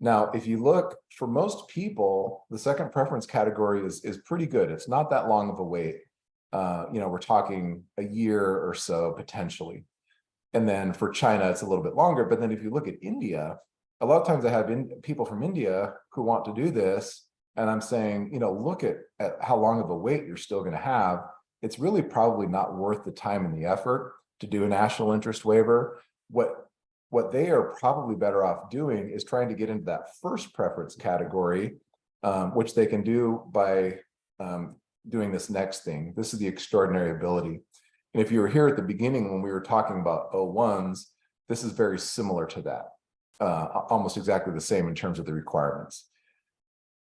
Now, if you look, for most people, the second preference category is pretty good. It's not that long of a wait. We're talking a year or so potentially. And then for China, it's a little bit longer. But then if you look at India, a lot of times I have people from India who want to do this. And I'm saying, look at how long of a wait you're still going to have. It's really probably not worth the time and the effort to do a national interest waiver. What they are probably better off doing is trying to get into that first preference category, which they can do by doing this next thing. This is the extraordinary ability. And if you were here at the beginning when we were talking about O1s, this is very similar to that, almost exactly the same in terms of the requirements.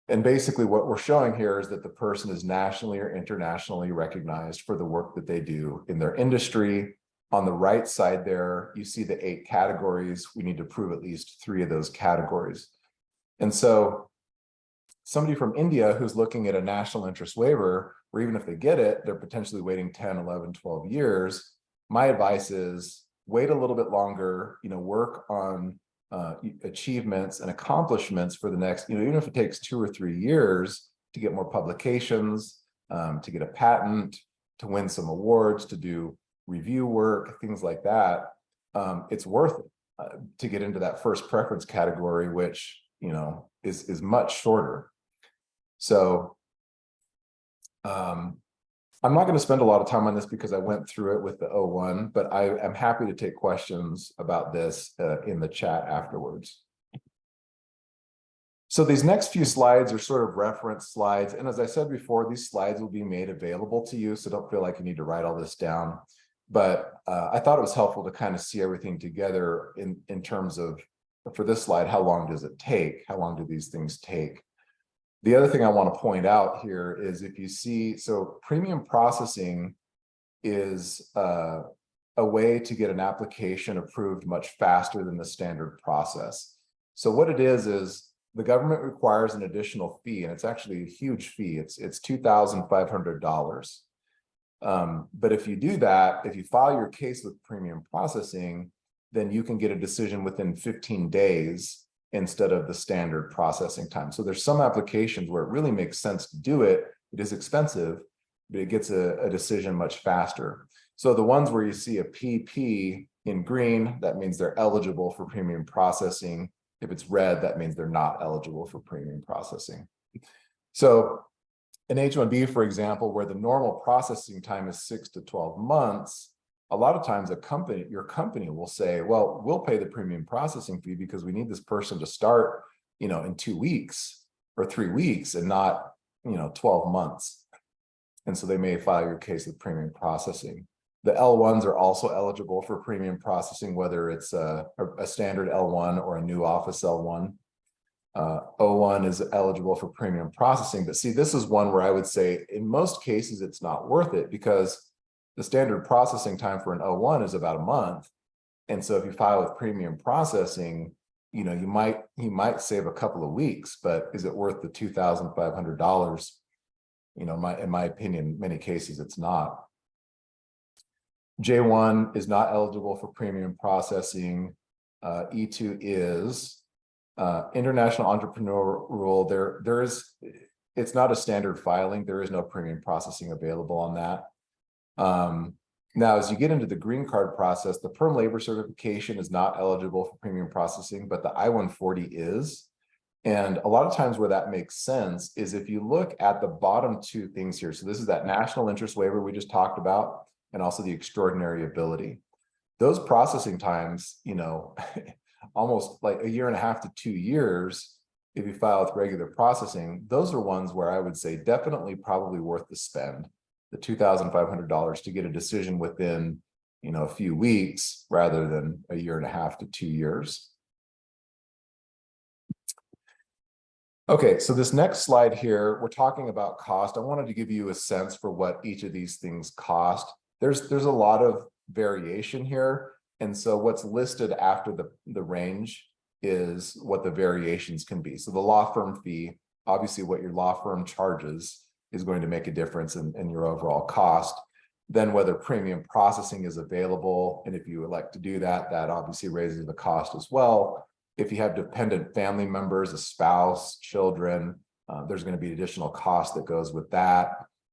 And basically what we're showing here is that the person is nationally or internationally recognized for the work that they do in their industry. On the right side there, you see the 8 categories. We need to prove at least 3 of those categories. And so somebody from India who's looking at a national interest waiver, or even if they get it, they're potentially waiting 10, 11, 12 years. My advice is wait a little bit longer, work on achievements and accomplishments for the next, even if it takes 2 or 3 years to get more publications, to get a patent, to win some awards, to do review work, things like that. It's worth it to get into that first preference category, which, is much shorter. So I'm not going to spend a lot of time on this because I went through it with the O1, but I am happy to take questions about this in the chat afterwards. So these next few slides are sort of reference slides. And as I said before, these slides will be made available to you. So don't feel like you need to write all this down. But I thought it was helpful to kind of see everything together in terms of, for this slide, how long does it take? How long do these things take? The other thing I want to point out here is if you see, so premium processing is a way to get an application approved much faster than the standard process. So what it is the government requires an additional fee, and it's actually a huge fee. It's $2,500. But if you do that, if you file your case with premium processing, then you can get a decision within 15 days instead of the standard processing time. So there's some applications where it really makes sense to do it. It is expensive, but it gets a decision much faster. So the ones where you see a PP, In green, that means they're eligible for premium processing. If it's red, that means they're not eligible for premium processing. So an H-1B, for example, where the normal processing time is 6 to 12 months, a lot of times your company will say, well, we'll pay the premium processing fee because we need this person to start, in 2 weeks or 3 weeks and not, 12 months. And so they may file your case with premium processing. The L1s are also eligible for premium processing, whether it's a standard L1 or a new office L1. O1 is eligible for premium processing, but see, this is one where I would say in most cases it's not worth it because the standard processing time for an O1 is about a month. And so if you file with premium processing, you might save a couple of weeks, but is it worth the $2,500? In my opinion, in many cases it's not. J1 is not eligible for premium processing. E2 is. International entrepreneur rule, it's not a standard filing. There is no premium processing available on that. Now, as you get into the green card process, the perm labor certification is not eligible for premium processing, but the I-140 is. And a lot of times where that makes sense is if you look at the bottom two things here. So this is that national interest waiver we just talked about, and also the extraordinary ability. Those processing times, almost like 1.5 to 2 years, if you file with regular processing, those are ones where I would say definitely probably worth the spend, the $2,500 to get a decision within, a few weeks rather than 1.5 to 2 years. Okay, so this next slide here, we're talking about cost. I wanted to give you a sense for what each of these things cost. There's a lot of variation here. And so what's listed after the range is what the variations can be. So the law firm fee, obviously what your law firm charges is going to make a difference in your overall cost. Then whether premium processing is available, and if you elect to do that, that obviously raises the cost as well. If you have dependent family members, a spouse, children, there's going to be additional cost that goes with that.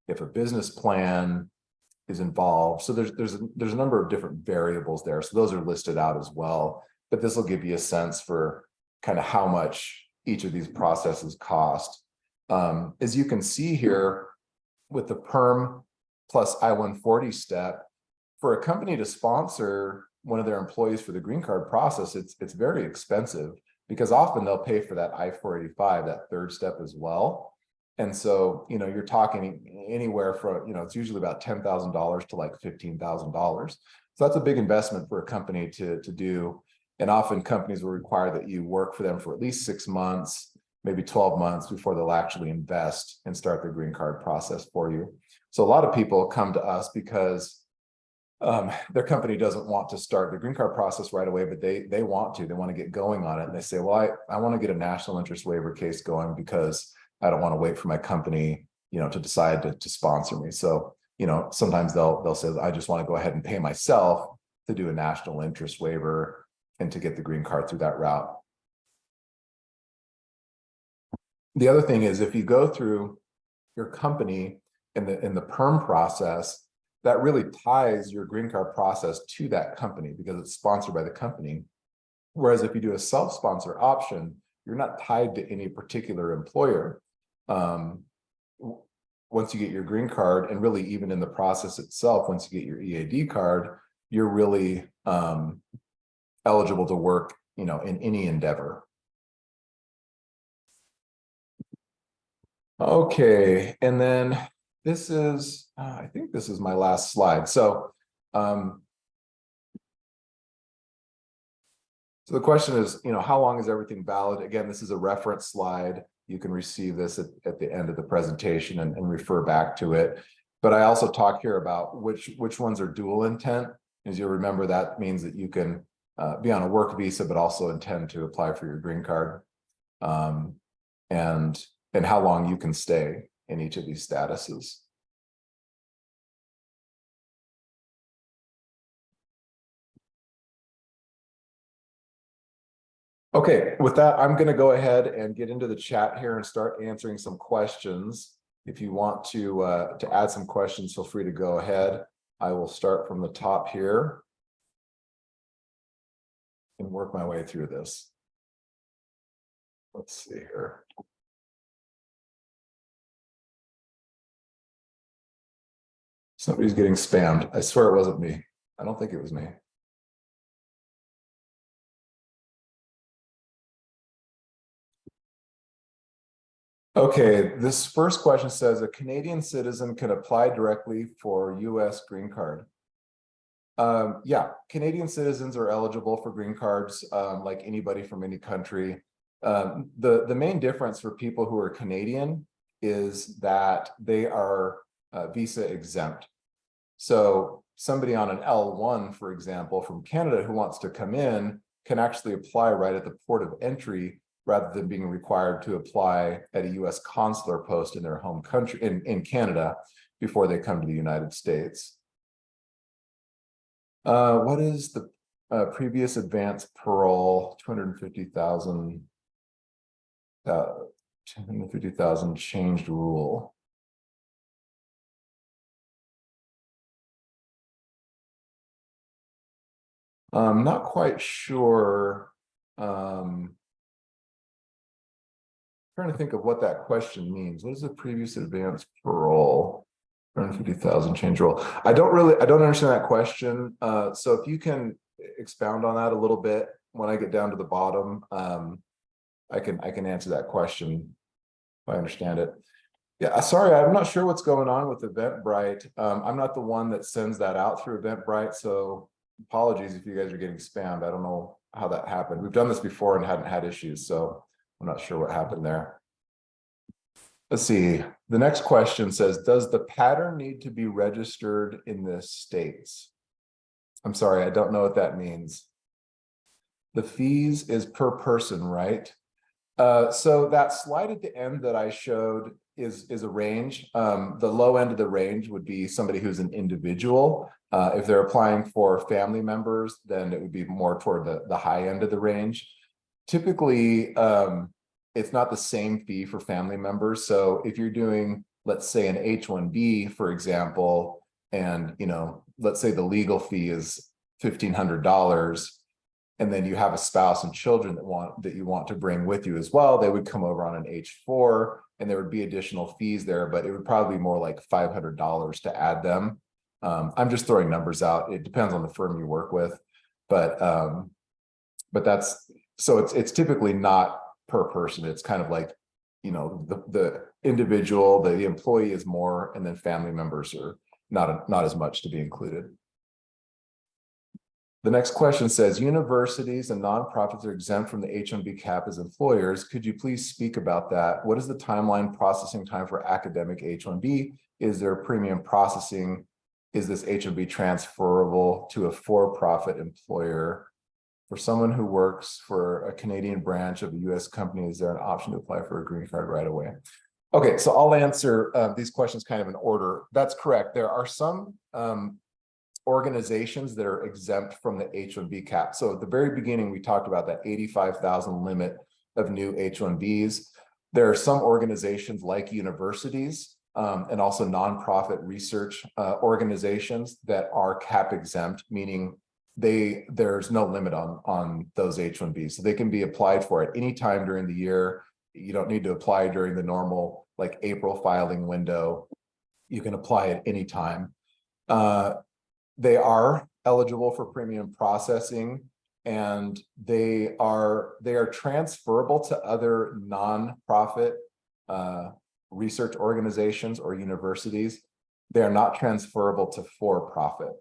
If a business plan is involved, so there's a number of different variables there. So those are listed out as well. But this will give you a sense for kind of how much each of these processes cost. As you can see here, with the perm plus I-140 step, for a company to sponsor one of their employees for the green card process, it's very expensive because often they'll pay for that I-485, that third step as well. And so, you're talking anywhere from, it's usually about $10,000 to like $15,000. So that's a big investment for a company to do. And often companies will require that you work for them for at least 6 months, maybe 12 months before they'll actually invest and start the green card process for you. So a lot of people come to us because their company doesn't want to start the green card process right away, but they want to get going on it. And they say, well, I want to get a national interest waiver case going because I don't want to wait for my company, to decide to sponsor me. So, sometimes they'll say, I just want to go ahead and pay myself to do a national interest waiver and to get the green card through that route. The other thing is if you go through your company in the perm process, that really ties your green card process to that company because it's sponsored by the company. Whereas if you do a self-sponsor option, you're not tied to any particular employer. Once you get your green card, and really even in the process itself, once you get your EAD card, you're really eligible to work, in any endeavor. Okay, and then this is, I think this is my last slide. So the question is, how long is everything valid? Again, this is a reference slide. You can receive this at the end of the presentation and refer back to it. But I also talk here about which ones are dual intent. As you'll remember, that means that you can be on a work visa, but also intend to apply for your green card, and how long you can stay in each of these statuses. Okay, with that, I'm going to go ahead and get into the chat here and start answering some questions. If you want to add some questions, feel free to go ahead. I will start from the top here. and work my way through this. Let's see here. Somebody's getting spammed. I swear it wasn't me. I don't think it was me. Okay, this first question says a Canadian citizen can apply directly for US green card. Yeah, Canadian citizens are eligible for green cards, like anybody from any country. The main difference for people who are Canadian is that they are visa exempt. So somebody on an L1, for example, from Canada who wants to come in can actually apply right at the port of entry rather than being required to apply at a US consular post in their home country, in Canada, before they come to the United States. What is the previous advance parole? 250,000 changed rule. I'm not quite sure. Trying to think of what that question means. What is the previous advance parole? 250,000 change rule. I don't understand that question. So if you can expound on that a little bit when I get down to the bottom, I can answer that question if I understand it. Yeah, sorry, I'm not sure what's going on with Eventbrite. I'm not the one that sends that out through Eventbrite, so apologies if you guys are getting spammed. I don't know how that happened. We've done this before and hadn't had issues, so I'm not sure what happened there. Let's see. The next question says, does the pattern need to be registered in the States? I'm sorry, I don't know what that means. The fees is per person, right? So that slide at the end that I showed is a range. The low end of the range would be somebody who's an individual. If they're applying for family members, then it would be more toward the high end of the range. Typically, it's not the same fee for family members. So if you're doing, let's say, an H-1B, for example, and let's say the legal fee is $1,500, and then you have a spouse and children that you want to bring with you as well, they would come over on an H4, and there would be additional fees there, but it would probably be more like $500 to add them. I'm just throwing numbers out. It depends on the firm you work with, but that's, so it's typically not per person. It's kind of like, the individual, the employee is more, and then family members are not as much to be included. The next question says, universities and nonprofits are exempt from the H-1B cap as employers. Could you please speak about that? What is the timeline processing time for academic H-1B? Is there premium processing? Is this H-1B transferable to a for-profit employer? For someone who works for a Canadian branch of a US company, is there an option to apply for a green card right away? Okay, so I'll answer these questions kind of in order. That's correct. There are some organizations that are exempt from the H-1B cap. So at the very beginning, we talked about that 85,000 limit of new H-1Bs. There are some organizations like universities and also nonprofit research organizations that are cap exempt, meaning there's no limit on those H-1Bs. So they can be applied for at any time during the year. You don't need to apply during the normal like April filing window. You can apply at any time. They are eligible for premium processing, and they are transferable to other nonprofit research organizations or universities. They are not transferable to for-profit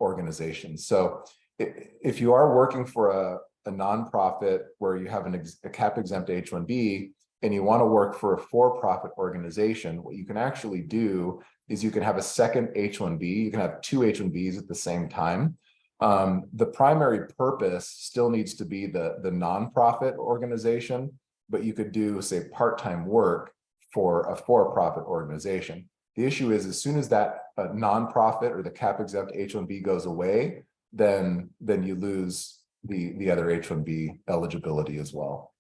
organizations. So if you are working for a nonprofit where you have a cap exempt H-1B and you want to work for a for-profit organization, what you can actually do is you can have a second H-1B. You can have two H-1Bs at the same time. The primary purpose still needs to be the nonprofit organization, but you could do, say, part-time work for a for-profit organization. The issue is, as soon as that nonprofit or the cap exempt H-1B goes away, then you lose the other H-1B eligibility as well.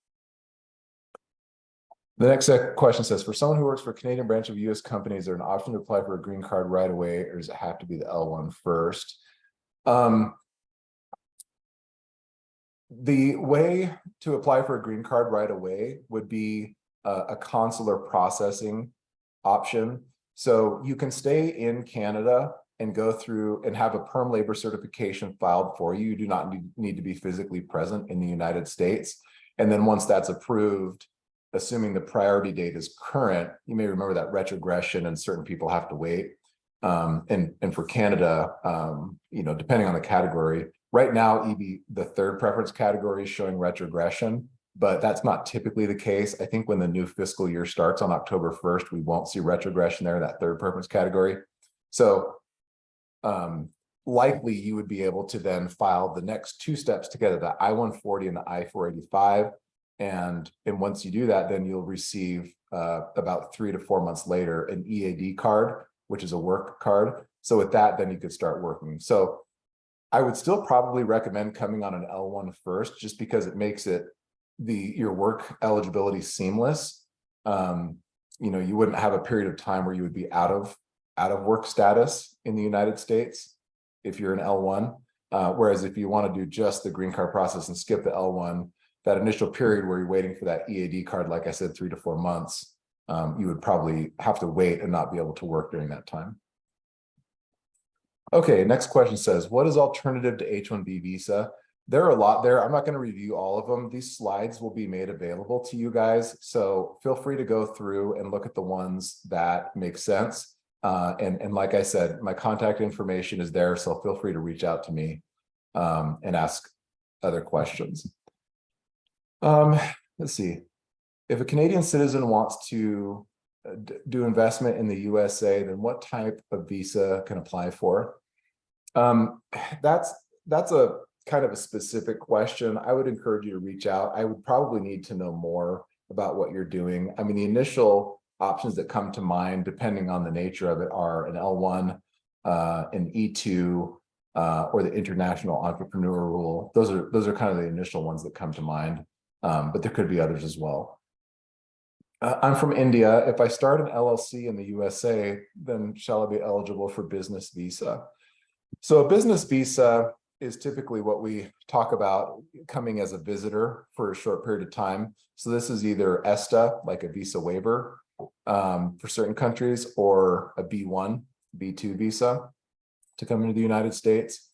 The next question says, for someone who works for a Canadian branch of US companies, is there an option to apply for a green card right away, or does it have to be the L1 first? The way to apply for a green card right away would be a consular processing option. So you can stay in Canada and go through and have a perm labor certification filed for you. You do not need to be physically present in the United States. And then once that's approved, assuming the priority date is current, you may remember that retrogression and certain people have to wait. And for Canada, depending on the category, right now, the third preference category is showing retrogression, but that's not typically the case. I think when the new fiscal year starts on October 1st, we won't see retrogression there in that third preference category. So likely you would be able to then file the next two steps together, the I-140 and the I-485. And once you do that, then you'll receive about 3 to 4 months later an EAD card, which is a work card. So with that, then you could start working. So I would still probably recommend coming on an L1 first, just because it makes it your work eligibility seamless. You wouldn't have a period of time where you would be out of work status in the United States if you're an L1. Whereas if you want to do just the green card process and skip the L1, that initial period where you're waiting for that EAD card, like I said, 3 to 4 months, you would probably have to wait and not be able to work during that time. Okay, next question says, what is alternative to H-1B visa? There are a lot there. I'm not going to review all of them. These slides will be made available to you guys. So feel free to go through and look at the ones that make sense. And like I said, my contact information is there. So feel free to reach out to me and ask other questions. Let's see. If a Canadian citizen wants to do investment in the USA, then what type of visa can apply for? That's a kind of a specific question. I would encourage you to reach out. I would probably need to know more about what you're doing. I mean, the initial options that come to mind, depending on the nature of it, are an L1, an E2, or the international entrepreneur rule. Those are kind of the initial ones that come to mind, but there could be others as well. I'm from India. If I start an LLC in the USA, then shall I be eligible for business visa? So a business visa is typically what we talk about coming as a visitor for a short period of time. So this is either ESTA, like a visa waiver for certain countries, or a B1, B2 visa to come into the United States.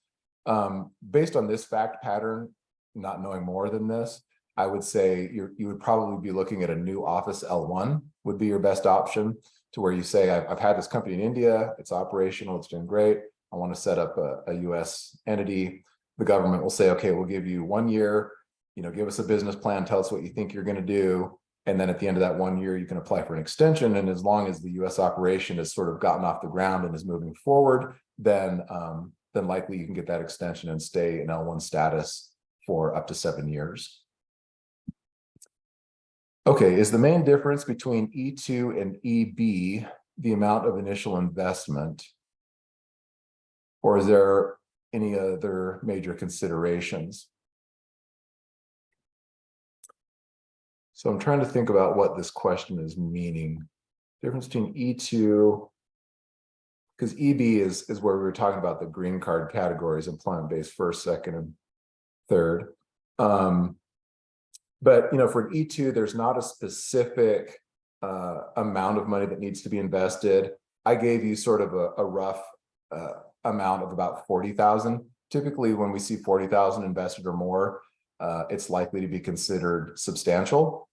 Based on this fact pattern, not knowing more than this, I would say you would probably be looking at a new office L1 would be your best option, to where you say, I've had this company in India, it's operational, it's doing great. I want to set up a US entity. The government will say, okay, we'll give you 1 year, give us a business plan, tell us what you think you're going to do. And then at the end of that 1 year, you can apply for an extension. And as long as the US operation has sort of gotten off the ground and is moving forward, then likely you can get that extension and stay in L1 status for up to 7 years. Okay, is the main difference between E2 and EB the amount of initial investment? Or is there any other major considerations? So I'm trying to think about what this question is meaning. Difference between E2, because EB is where we were talking about the green card categories, employment-based first, second, and third. But for E2, there's not a specific amount of money that needs to be invested. I gave you sort of a rough amount of about 40,000. Typically, when we see 40,000 invested or more, it's likely to be considered substantial.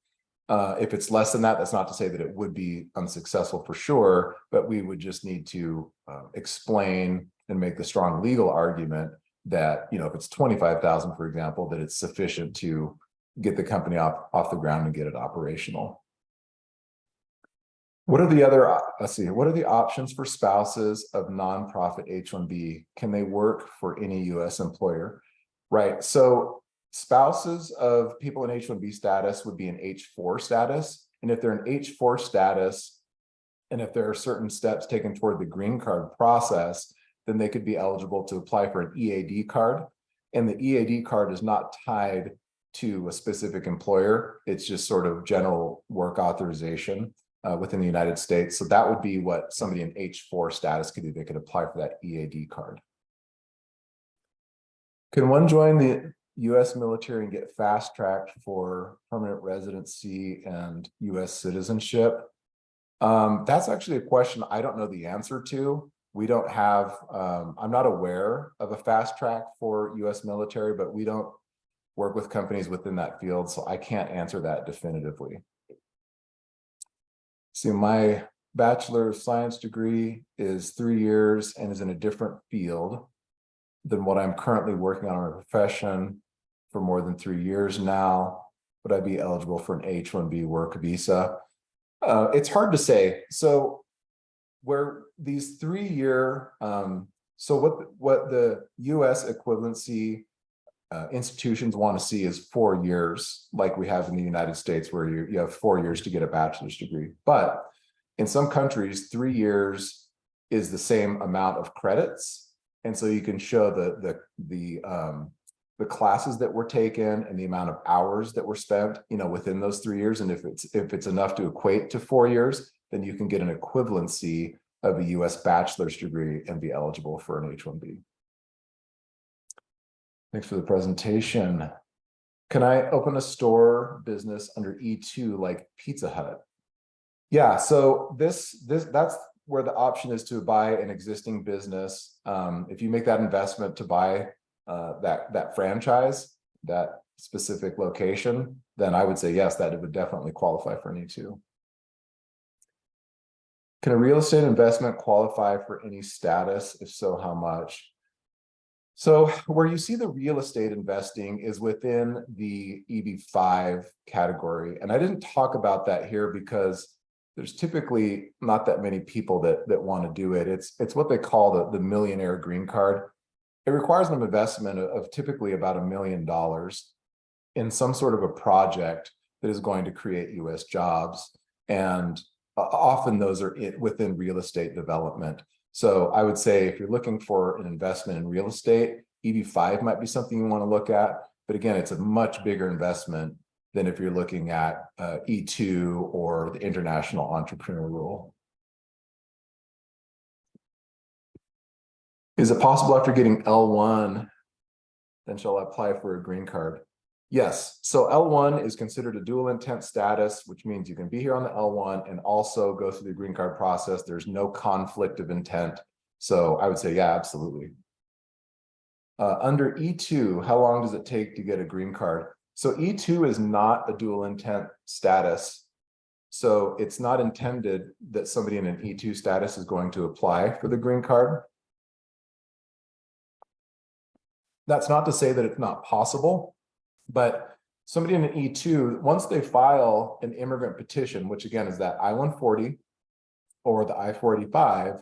If it's less than that, that's not to say that it would be unsuccessful for sure, but we would just need to explain and make the strong legal argument that, if it's 25,000, for example, that it's sufficient to get the company off the ground and get it operational. What are the other, what are the options for spouses of nonprofit H-1B? Can they work for any US employer? Right, so spouses of people in H-1B status would be in H-4 status. And if they're in H-4 status, and if there are certain steps taken toward the green card process, then they could be eligible to apply for an EAD card. And the EAD card is not tied to a specific employer. It's just sort of general work authorization within the United States. So that would be what somebody in H-4 status could do. They could apply for that EAD card. Can one join the US military and get fast tracked for permanent residency and US citizenship? That's actually a question I don't know the answer to. We don't have, I'm not aware of a fast track for US military, but we don't work with companies within that field, so I can't answer that definitively. See, my Bachelor of Science degree is 3 years and is in a different field than what I'm currently working on in my profession for more than 3 years now. Would I be eligible for an H-1B work visa? It's hard to say. So where these 3-year, so what the US equivalency institutions want to see is 4 years, like we have in the United States, where you have 4 years to get a bachelor's degree. But in some countries, 3 years is the same amount of credits. And so you can show the classes that were taken and the amount of hours that were spent, within those 3 years. And if it's enough to equate to 4 years, then you can get an equivalency of a US bachelor's degree and be eligible for an H-1B. Thanks for the presentation. Can I open a store business under E2 like Pizza Hut? Yeah, so that's where the option is to buy an existing business. If you make that investment to buy that franchise, that specific location, then I would say yes, that it would definitely qualify for an E2. Can a real estate investment qualify for any status? If so, how much? So where you see the real estate investing is within the EB5 category. And I didn't talk about that here because there's typically not that many people that want to do it. It's what they call the millionaire green card. It requires an investment of typically about $1 million in some sort of a project that is going to create US jobs. And often those are within real estate development. So I would say if you're looking for an investment in real estate, EB5 might be something you want to look at. But again, it's a much bigger investment than if you're looking at E2 or the international entrepreneur rule. Is it possible after getting L1, then shall I apply for a green card? Yes. So L1 is considered a dual intent status, which means you can be here on the L1 and also go through the green card process. There's no conflict of intent. So I would say, yeah, absolutely. Under E2, how long does it take to get a green card? So E2 is not a dual intent status. So it's not intended that somebody in an E2 status is going to apply for the green card. That's not to say that it's not possible. But somebody in an E2, once they file an immigrant petition, which again is that I-140 or the I-485,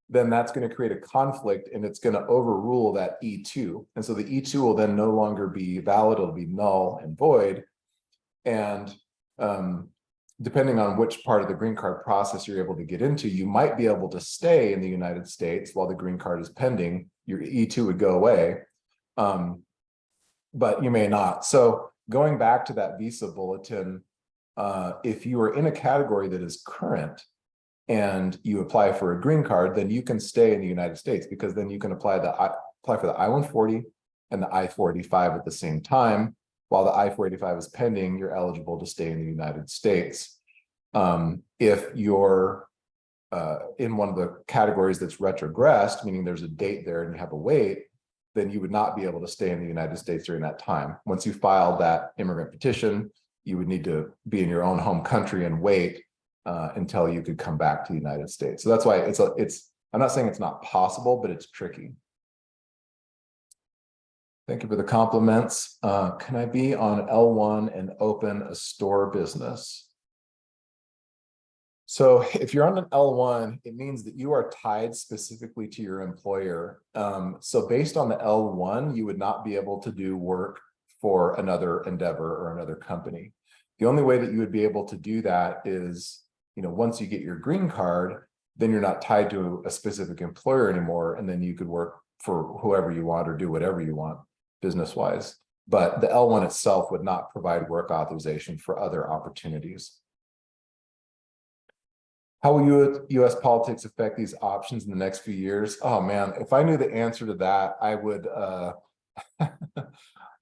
then that's going to create a conflict and it's going to overrule that E2. And so the E2 will then no longer be valid, it'll be null and void. And depending on which part of the green card process you're able to get into, you might be able to stay in the United States while the green card is pending. Your E2 would go away. But you may not. So going back to that visa bulletin, if you are in a category that is current and you apply for a green card, then you can stay in the United States because then you can apply for the I-140 and the I-485 at the same time. While the I-485 is pending, you're eligible to stay in the United States. If you're in one of the categories that's retrogressed, meaning there's a date there and you have a wait, then you would not be able to stay in the United States during that time. Once you filed that immigrant petition, you would need to be in your own home country and wait until you could come back to the United States. So that's why I'm not saying it's not possible, but it's tricky. Thank you for the compliments. Can I be on L1 and open a store business? So if you're on an L1, it means that you are tied specifically to your employer. So based on the L1, you would not be able to do work for another endeavor or another company. The only way that you would be able to do that is, once you get your green card, then you're not tied to a specific employer anymore. And then you could work for whoever you want or do whatever you want business-wise. But the L1 itself would not provide work authorization for other opportunities. How will U.S. politics affect these options in the next few years? Oh man, if I knew the answer to that, I would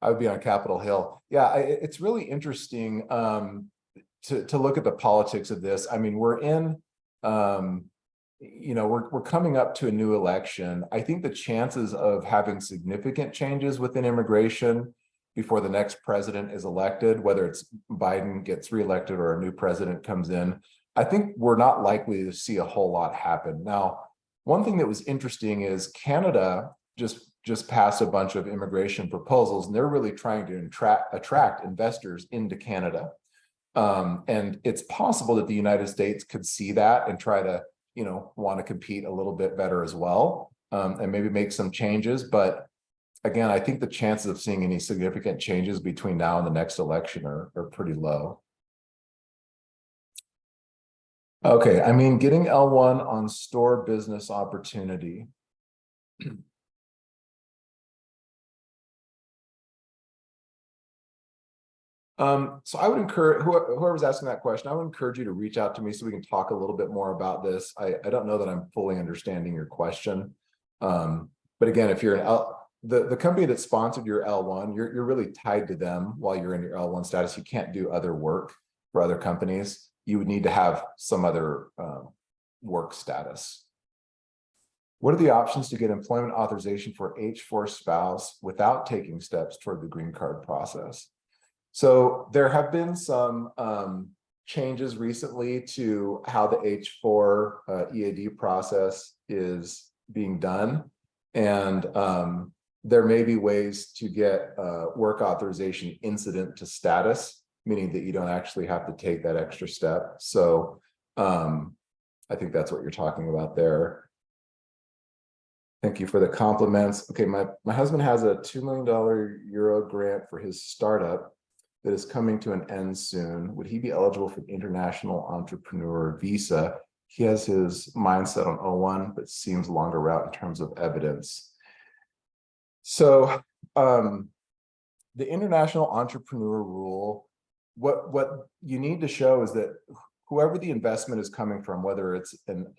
I would be on Capitol Hill. Yeah, it's really interesting to look at the politics of this. I mean, we're in, we're coming up to a new election. I think the chances of having significant changes within immigration before the next president is elected, whether it's Biden gets reelected or a new president comes in, I think we're not likely to see a whole lot happen. Now, one thing that was interesting is Canada just passed a bunch of immigration proposals, and they're really trying to attract investors into Canada. And it's possible that the United States could see that and try to, want to compete a little bit better as well, and maybe make some changes. But again, I think the chances of seeing any significant changes between now and the next election are pretty low. Okay, I mean, getting L1 on store business opportunity. So I would encourage whoever's asking that question, I would encourage you to reach out to me so we can talk a little bit more about this. I don't know that I'm fully understanding your question. But again, if you're the company that sponsored your L1, you're really tied to them while you're in your L1 status. You can't do other work for other companies. You would need to have some other work status. What are the options to get employment authorization for H4 spouse without taking steps toward the green card process? So there have been some changes recently to how the H4 EAD process is being done. And there may be ways to get work authorization incident to status, meaning that you don't actually have to take that extra step. So I think that's what you're talking about there. Thank you for the compliments. Okay, my husband has a $2 million Euro grant for his startup that is coming to an end soon. Would he be eligible for the international entrepreneur visa? He has his mindset on O1, but seems longer route in terms of evidence. So the international entrepreneur rule, what you need to show is that whoever the investment is coming from, whether it's an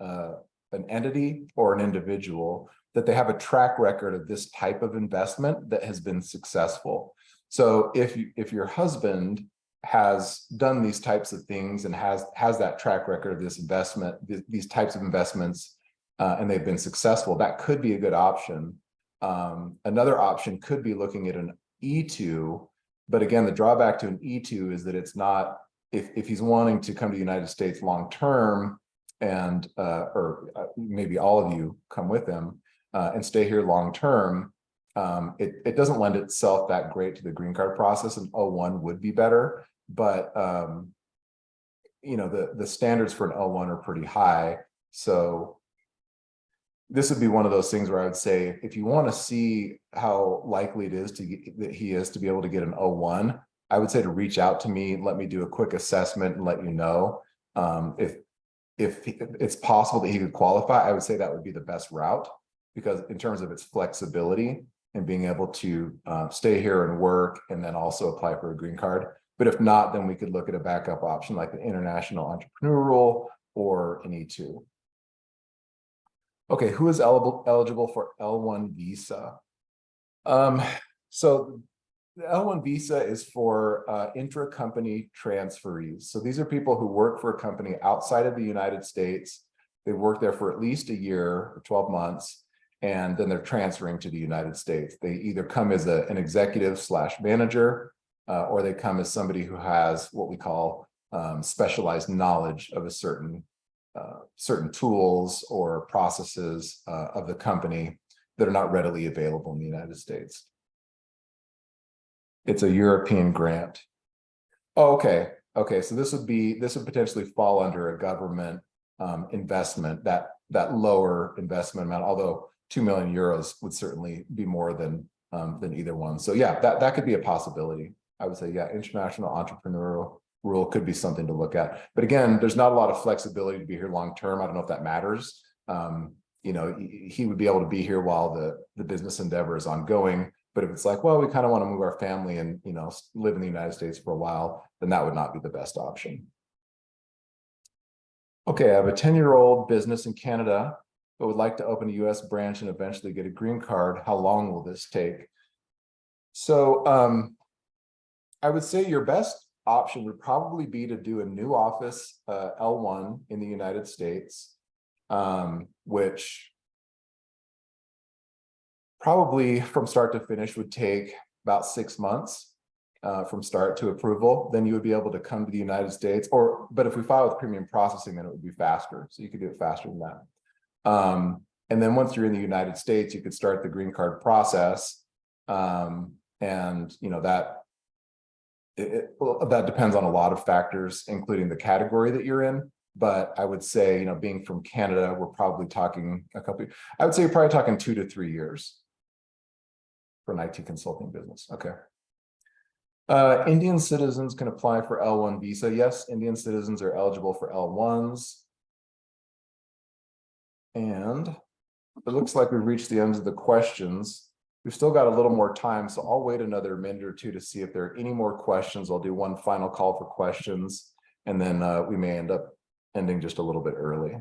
entity or an individual, that they have a track record of this type of investment that has been successful. So if your husband has done these types of things and has that track record of this investment, these types of investments, and they've been successful, that could be a good option. Another option could be looking at an E2, but again, the drawback to an E2 is that it's not, if he's wanting to come to the United States long-term, and or maybe all of you come with him and stay here long-term, it doesn't lend itself that great to the green card process, and O1 would be better. But the standards for an L1 are pretty high. So this would be one of those things where I would say, if you want to see how likely it is that he is to be able to get an O1, I would say to reach out to me, let me do a quick assessment and let you know. If it's possible that he could qualify, I would say that would be the best route, because in terms of its flexibility and being able to stay here and work and then also apply for a green card. But if not, then we could look at a backup option like the international entrepreneur rule or an E2. Okay, who is eligible for L1 visa? So the L1 visa is for intra-company transferees. So these are people who work for a company outside of the United States. They work there for at least a year or 12 months, and then they're transferring to the United States. They either come as an executive/manager, or they come as somebody who has what we call specialized knowledge of a certain tools or processes of the company that are not readily available in the United States. It's a European grant. Oh, okay. Okay, so this would potentially fall under a government investment, that lower investment amount, although 2 million euros would certainly be more than either one. So yeah, that could be a possibility. I would say, yeah, international entrepreneurial rule could be something to look at. But again, there's not a lot of flexibility to be here long term. I don't know if that matters. He would be able to be here while the business endeavor is ongoing. But if it's like, well, we kind of want to move our family and live in the United States for a while, then that would not be the best option. Okay, I have a 10-year-old business in Canada, but would like to open a US branch and eventually get a green card. How long will this take? So I would say your best option would probably be to do a new office L1 in the United States, which probably from start to finish would take about 6 months from start to approval. Then you would be able to come to the United States, but if we file with premium processing, then it would be faster. So you could do it faster than that. And then once you're in the United States, you could start the green card process. And that depends on a lot of factors, including the category that you're in. But I would say, being from Canada, we're probably talking I would say you're probably talking 2 to 3 years for an IT consulting business. Okay. Indian citizens can apply for L1 visa. Yes, Indian citizens are eligible for L1s. And it looks like we've reached the end of the questions. We've still got a little more time, so I'll wait another minute or two to see if there are any more questions. I'll do one final call for questions, and then we may end up ending just a little bit early.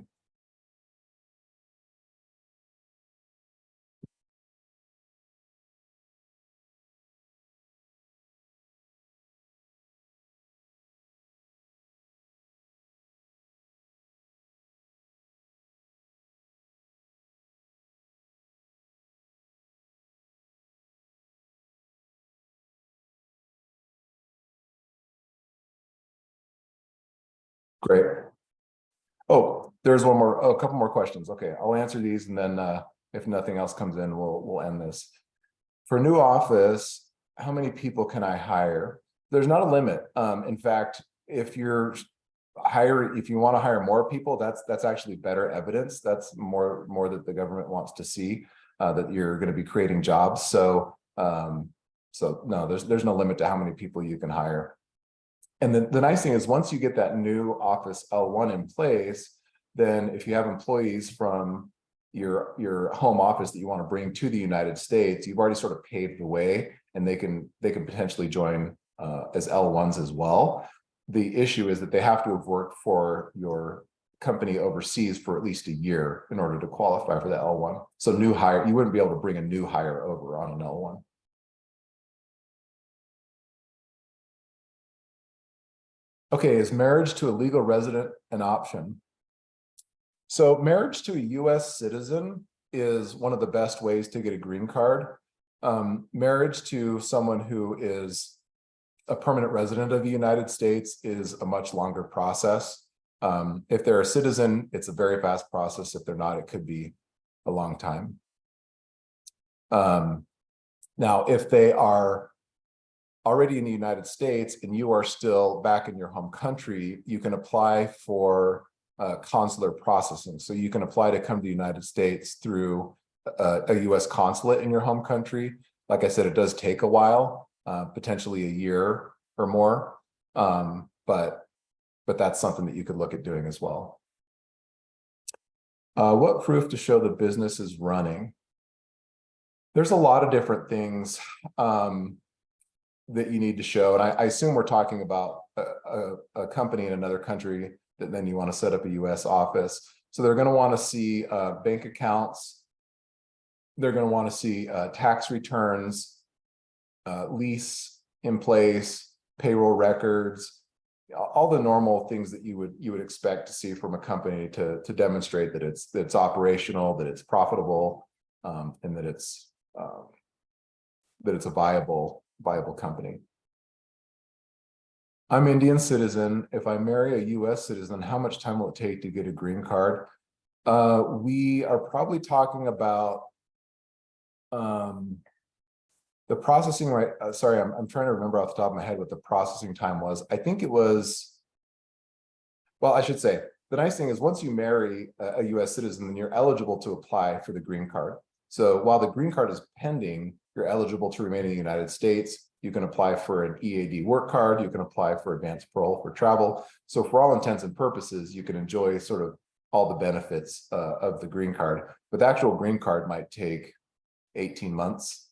Great. Oh, there's one more. Oh, a couple more questions. Okay, I'll answer these, and then if nothing else comes in, we'll end this. For new office, how many people can I hire? There's not a limit. In fact, if you want to hire more people, that's actually better evidence. That's more that the government wants to see that you're going to be creating jobs. So no, there's no limit to how many people you can hire. And the nice thing is, once you get that new office L1 in place, then if you have employees from your home office that you want to bring to the United States, you've already sort of paved the way, and they can potentially join as L1s as well. The issue is that they have to have worked for your company overseas for at least a year in order to qualify for the L1. So new hire, you wouldn't be able to bring a new hire over on an L1. Okay, is marriage to a legal resident an option? So marriage to a US citizen is one of the best ways to get a green card. Marriage to someone who is a permanent resident of the United States is a much longer process. If they're a citizen, it's a very fast process. If they're not, it could be a long time. Now, if they are already in the United States and you are still back in your home country, you can apply for consular processing. So you can apply to come to the United States through a US consulate in your home country. Like I said, it does take a while, potentially a year or more, but that's something that you could look at doing as well. What proof to show the business is running? There's a lot of different things that you need to show. And I assume we're talking about a company in another country that then you want to set up a US office. So they're going to want to see bank accounts. They're going to want to see tax returns, lease in place, payroll records, all the normal things that you would expect to see from a company to demonstrate that it's operational, that it's profitable, and that it's a viable company. I'm Indian citizen. If I marry a US citizen, how much time will it take to get a green card? We are probably talking about the processing, right? Sorry, I'm trying to remember off the top of my head what the processing time was. I think it was, well, I should say, the nice thing is once you marry a US citizen, then you're eligible to apply for the green card. So while the green card is pending, you're eligible to remain in the United States. You can apply for an EAD work card. You can apply for advanced parole for travel. So for all intents and purposes, you can enjoy sort of all the benefits of the green card. But the actual green card might take 18 months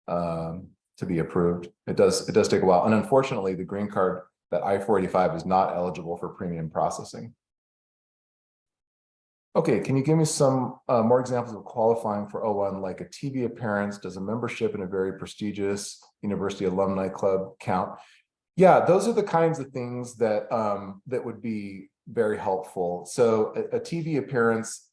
to be approved. It does take a while. And unfortunately, the green card, that I-485, is not eligible for premium processing. Okay, can you give me some more examples of qualifying for O1, like a TV appearance? Does a membership in a very prestigious university alumni club count? Yeah, those are the kinds of things that that would be very helpful. So a TV appearance,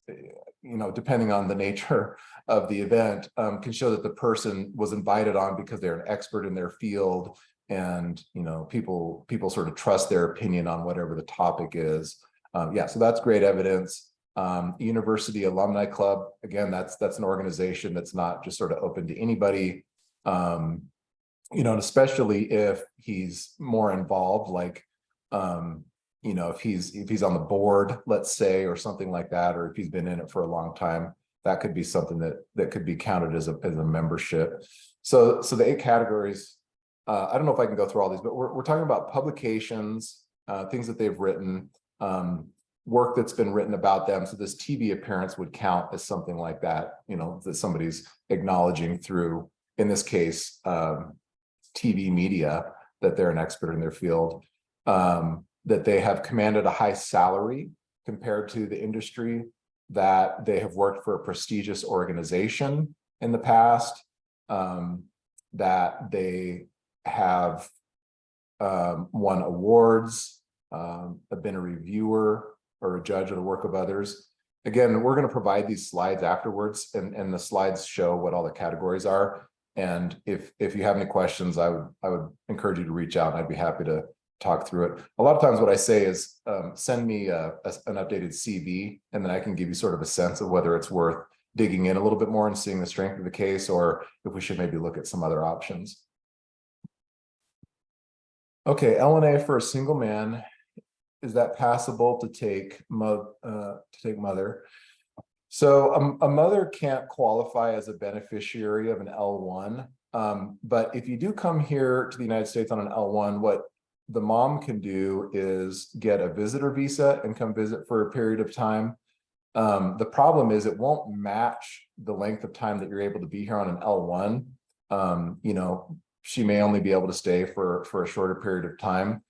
depending on the nature of the event, can show that the person was invited on because they're an expert in their field, and people sort of trust their opinion on whatever the topic is. Yeah, so that's great evidence. University Alumni Club, again, that's an organization that's not just sort of open to anybody. And especially if he's more involved, like, if he's on the board, let's say, or something like that, or if he's been in it for a long time, that could be something that could be counted as a membership. So the 8 categories, I don't know if I can go through all these, but we're talking about publications, things that they've written, work that's been written about them. So this TV appearance would count as something like that, that somebody's acknowledging through, in this case, TV media, that they're an expert in their field, that they have commanded a high salary compared to the industry, that they have worked for a prestigious organization in the past, that they have won awards, have been a reviewer or a judge of the work of others. Again, we're going to provide these slides afterwards, and the slides show what all the categories are. And if you have any questions, I would encourage you to reach out, and I'd be happy to talk through it. A lot of times what I say is send me an updated CV, and then I can give you sort of a sense of whether it's worth digging in a little bit more and seeing the strength of the case, or if we should maybe look at some other options. Okay, LNA for a single man, is that passable to take mother? So a mother can't qualify as a beneficiary of an L1, but if you do come here to the United States on an L1, what the mom can do is get a visitor visa and come visit for a period of time. The problem is it won't match the length of time that you're able to be here on an L1. She may only be able to stay for a shorter period of time.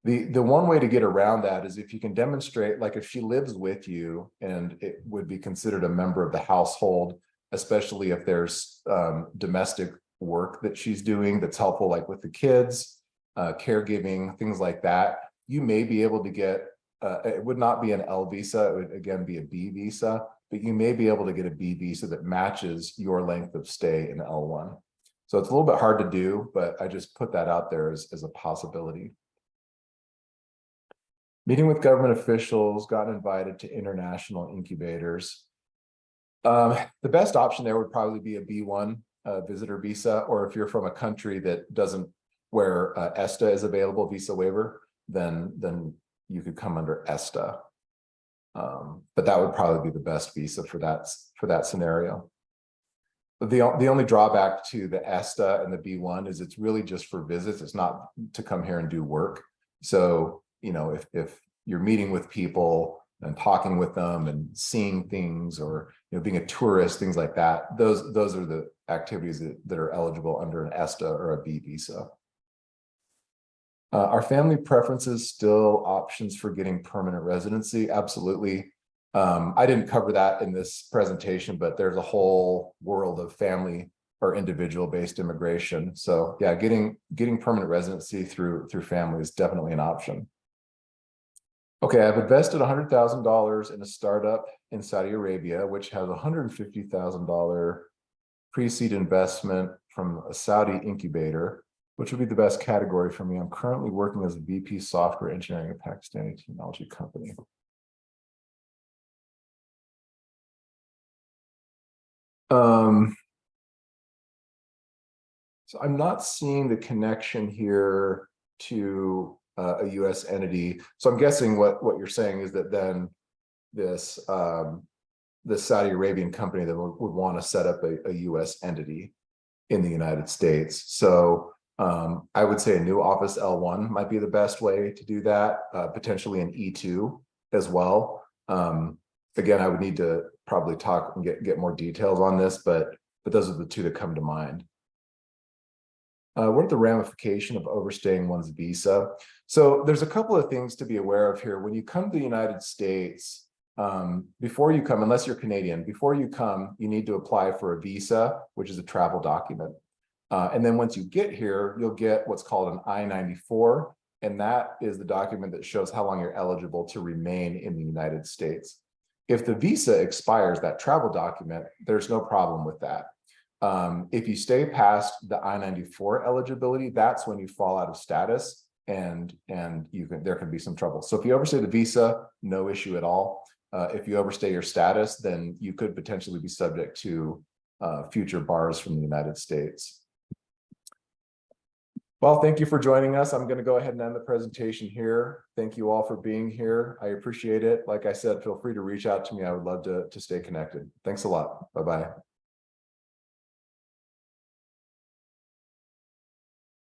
The one way to get around that is if you can demonstrate, like if she lives with you and it would be considered a member of the household, especially if there's domestic work that she's doing that's helpful, like with the kids, caregiving, things like that, you may be able to get, it would not be an L visa, it would again be a B visa, but you may be able to get a B visa that matches your length of stay in L1. So it's a little bit hard to do, but I just put that out there as a possibility. Meeting with government officials, gotten invited to international incubators. The best option there would probably be a B1 visitor visa, or if you're from a country that doesn't, where ESTA is available, visa waiver, then you could come under ESTA. But that would probably be the best visa for that scenario. The only drawback to the ESTA and the B1 is it's really just for visits. It's not to come here and do work. So, if you're meeting with people and talking with them and seeing things, or being a tourist, things like that, those are the activities that are eligible under an ESTA or a B visa. Are family preferences still options for getting permanent residency? Absolutely. I didn't cover that in this presentation, but there's a whole world of family or individual based immigration. So yeah, getting permanent residency through family is definitely an option. Okay, I've invested $100,000 in a startup in Saudi Arabia, which has $150,000 pre-seed investment from a Saudi incubator. Which would be the best category for me? I'm currently working as a VP software engineering at a Pakistani technology company. So I'm not seeing the connection here to a US entity. So I'm guessing what you're saying is that then this Saudi Arabian company that would want to set up a US entity in the United States. So I would say a new office L1 might be the best way to do that, potentially an E2 as well. Again, I would need to probably talk and get more details on this, but those are the two that come to mind. What are the ramifications of overstaying one's visa? So there's a couple of things to be aware of here. When you come to the United States, before you come, unless you're Canadian, before you come, you need to apply for a visa, which is a travel document. And then once you get here, you'll get what's called an I-94, and that is the document that shows how long you're eligible to remain in the United States. If the visa expires, that travel document, there's no problem with that. If you stay past the I-94 eligibility, that's when you fall out of status, and there can be some trouble. So if you overstay the visa, no issue at all. If you overstay your status, then you could potentially be subject to future bars from the United States. Well, thank you for joining us. I'm going to go ahead and end the presentation here. Thank you all for being here. I appreciate it. Like I said, feel free to reach out to me. I would love to stay connected. Thanks a lot. Bye-bye.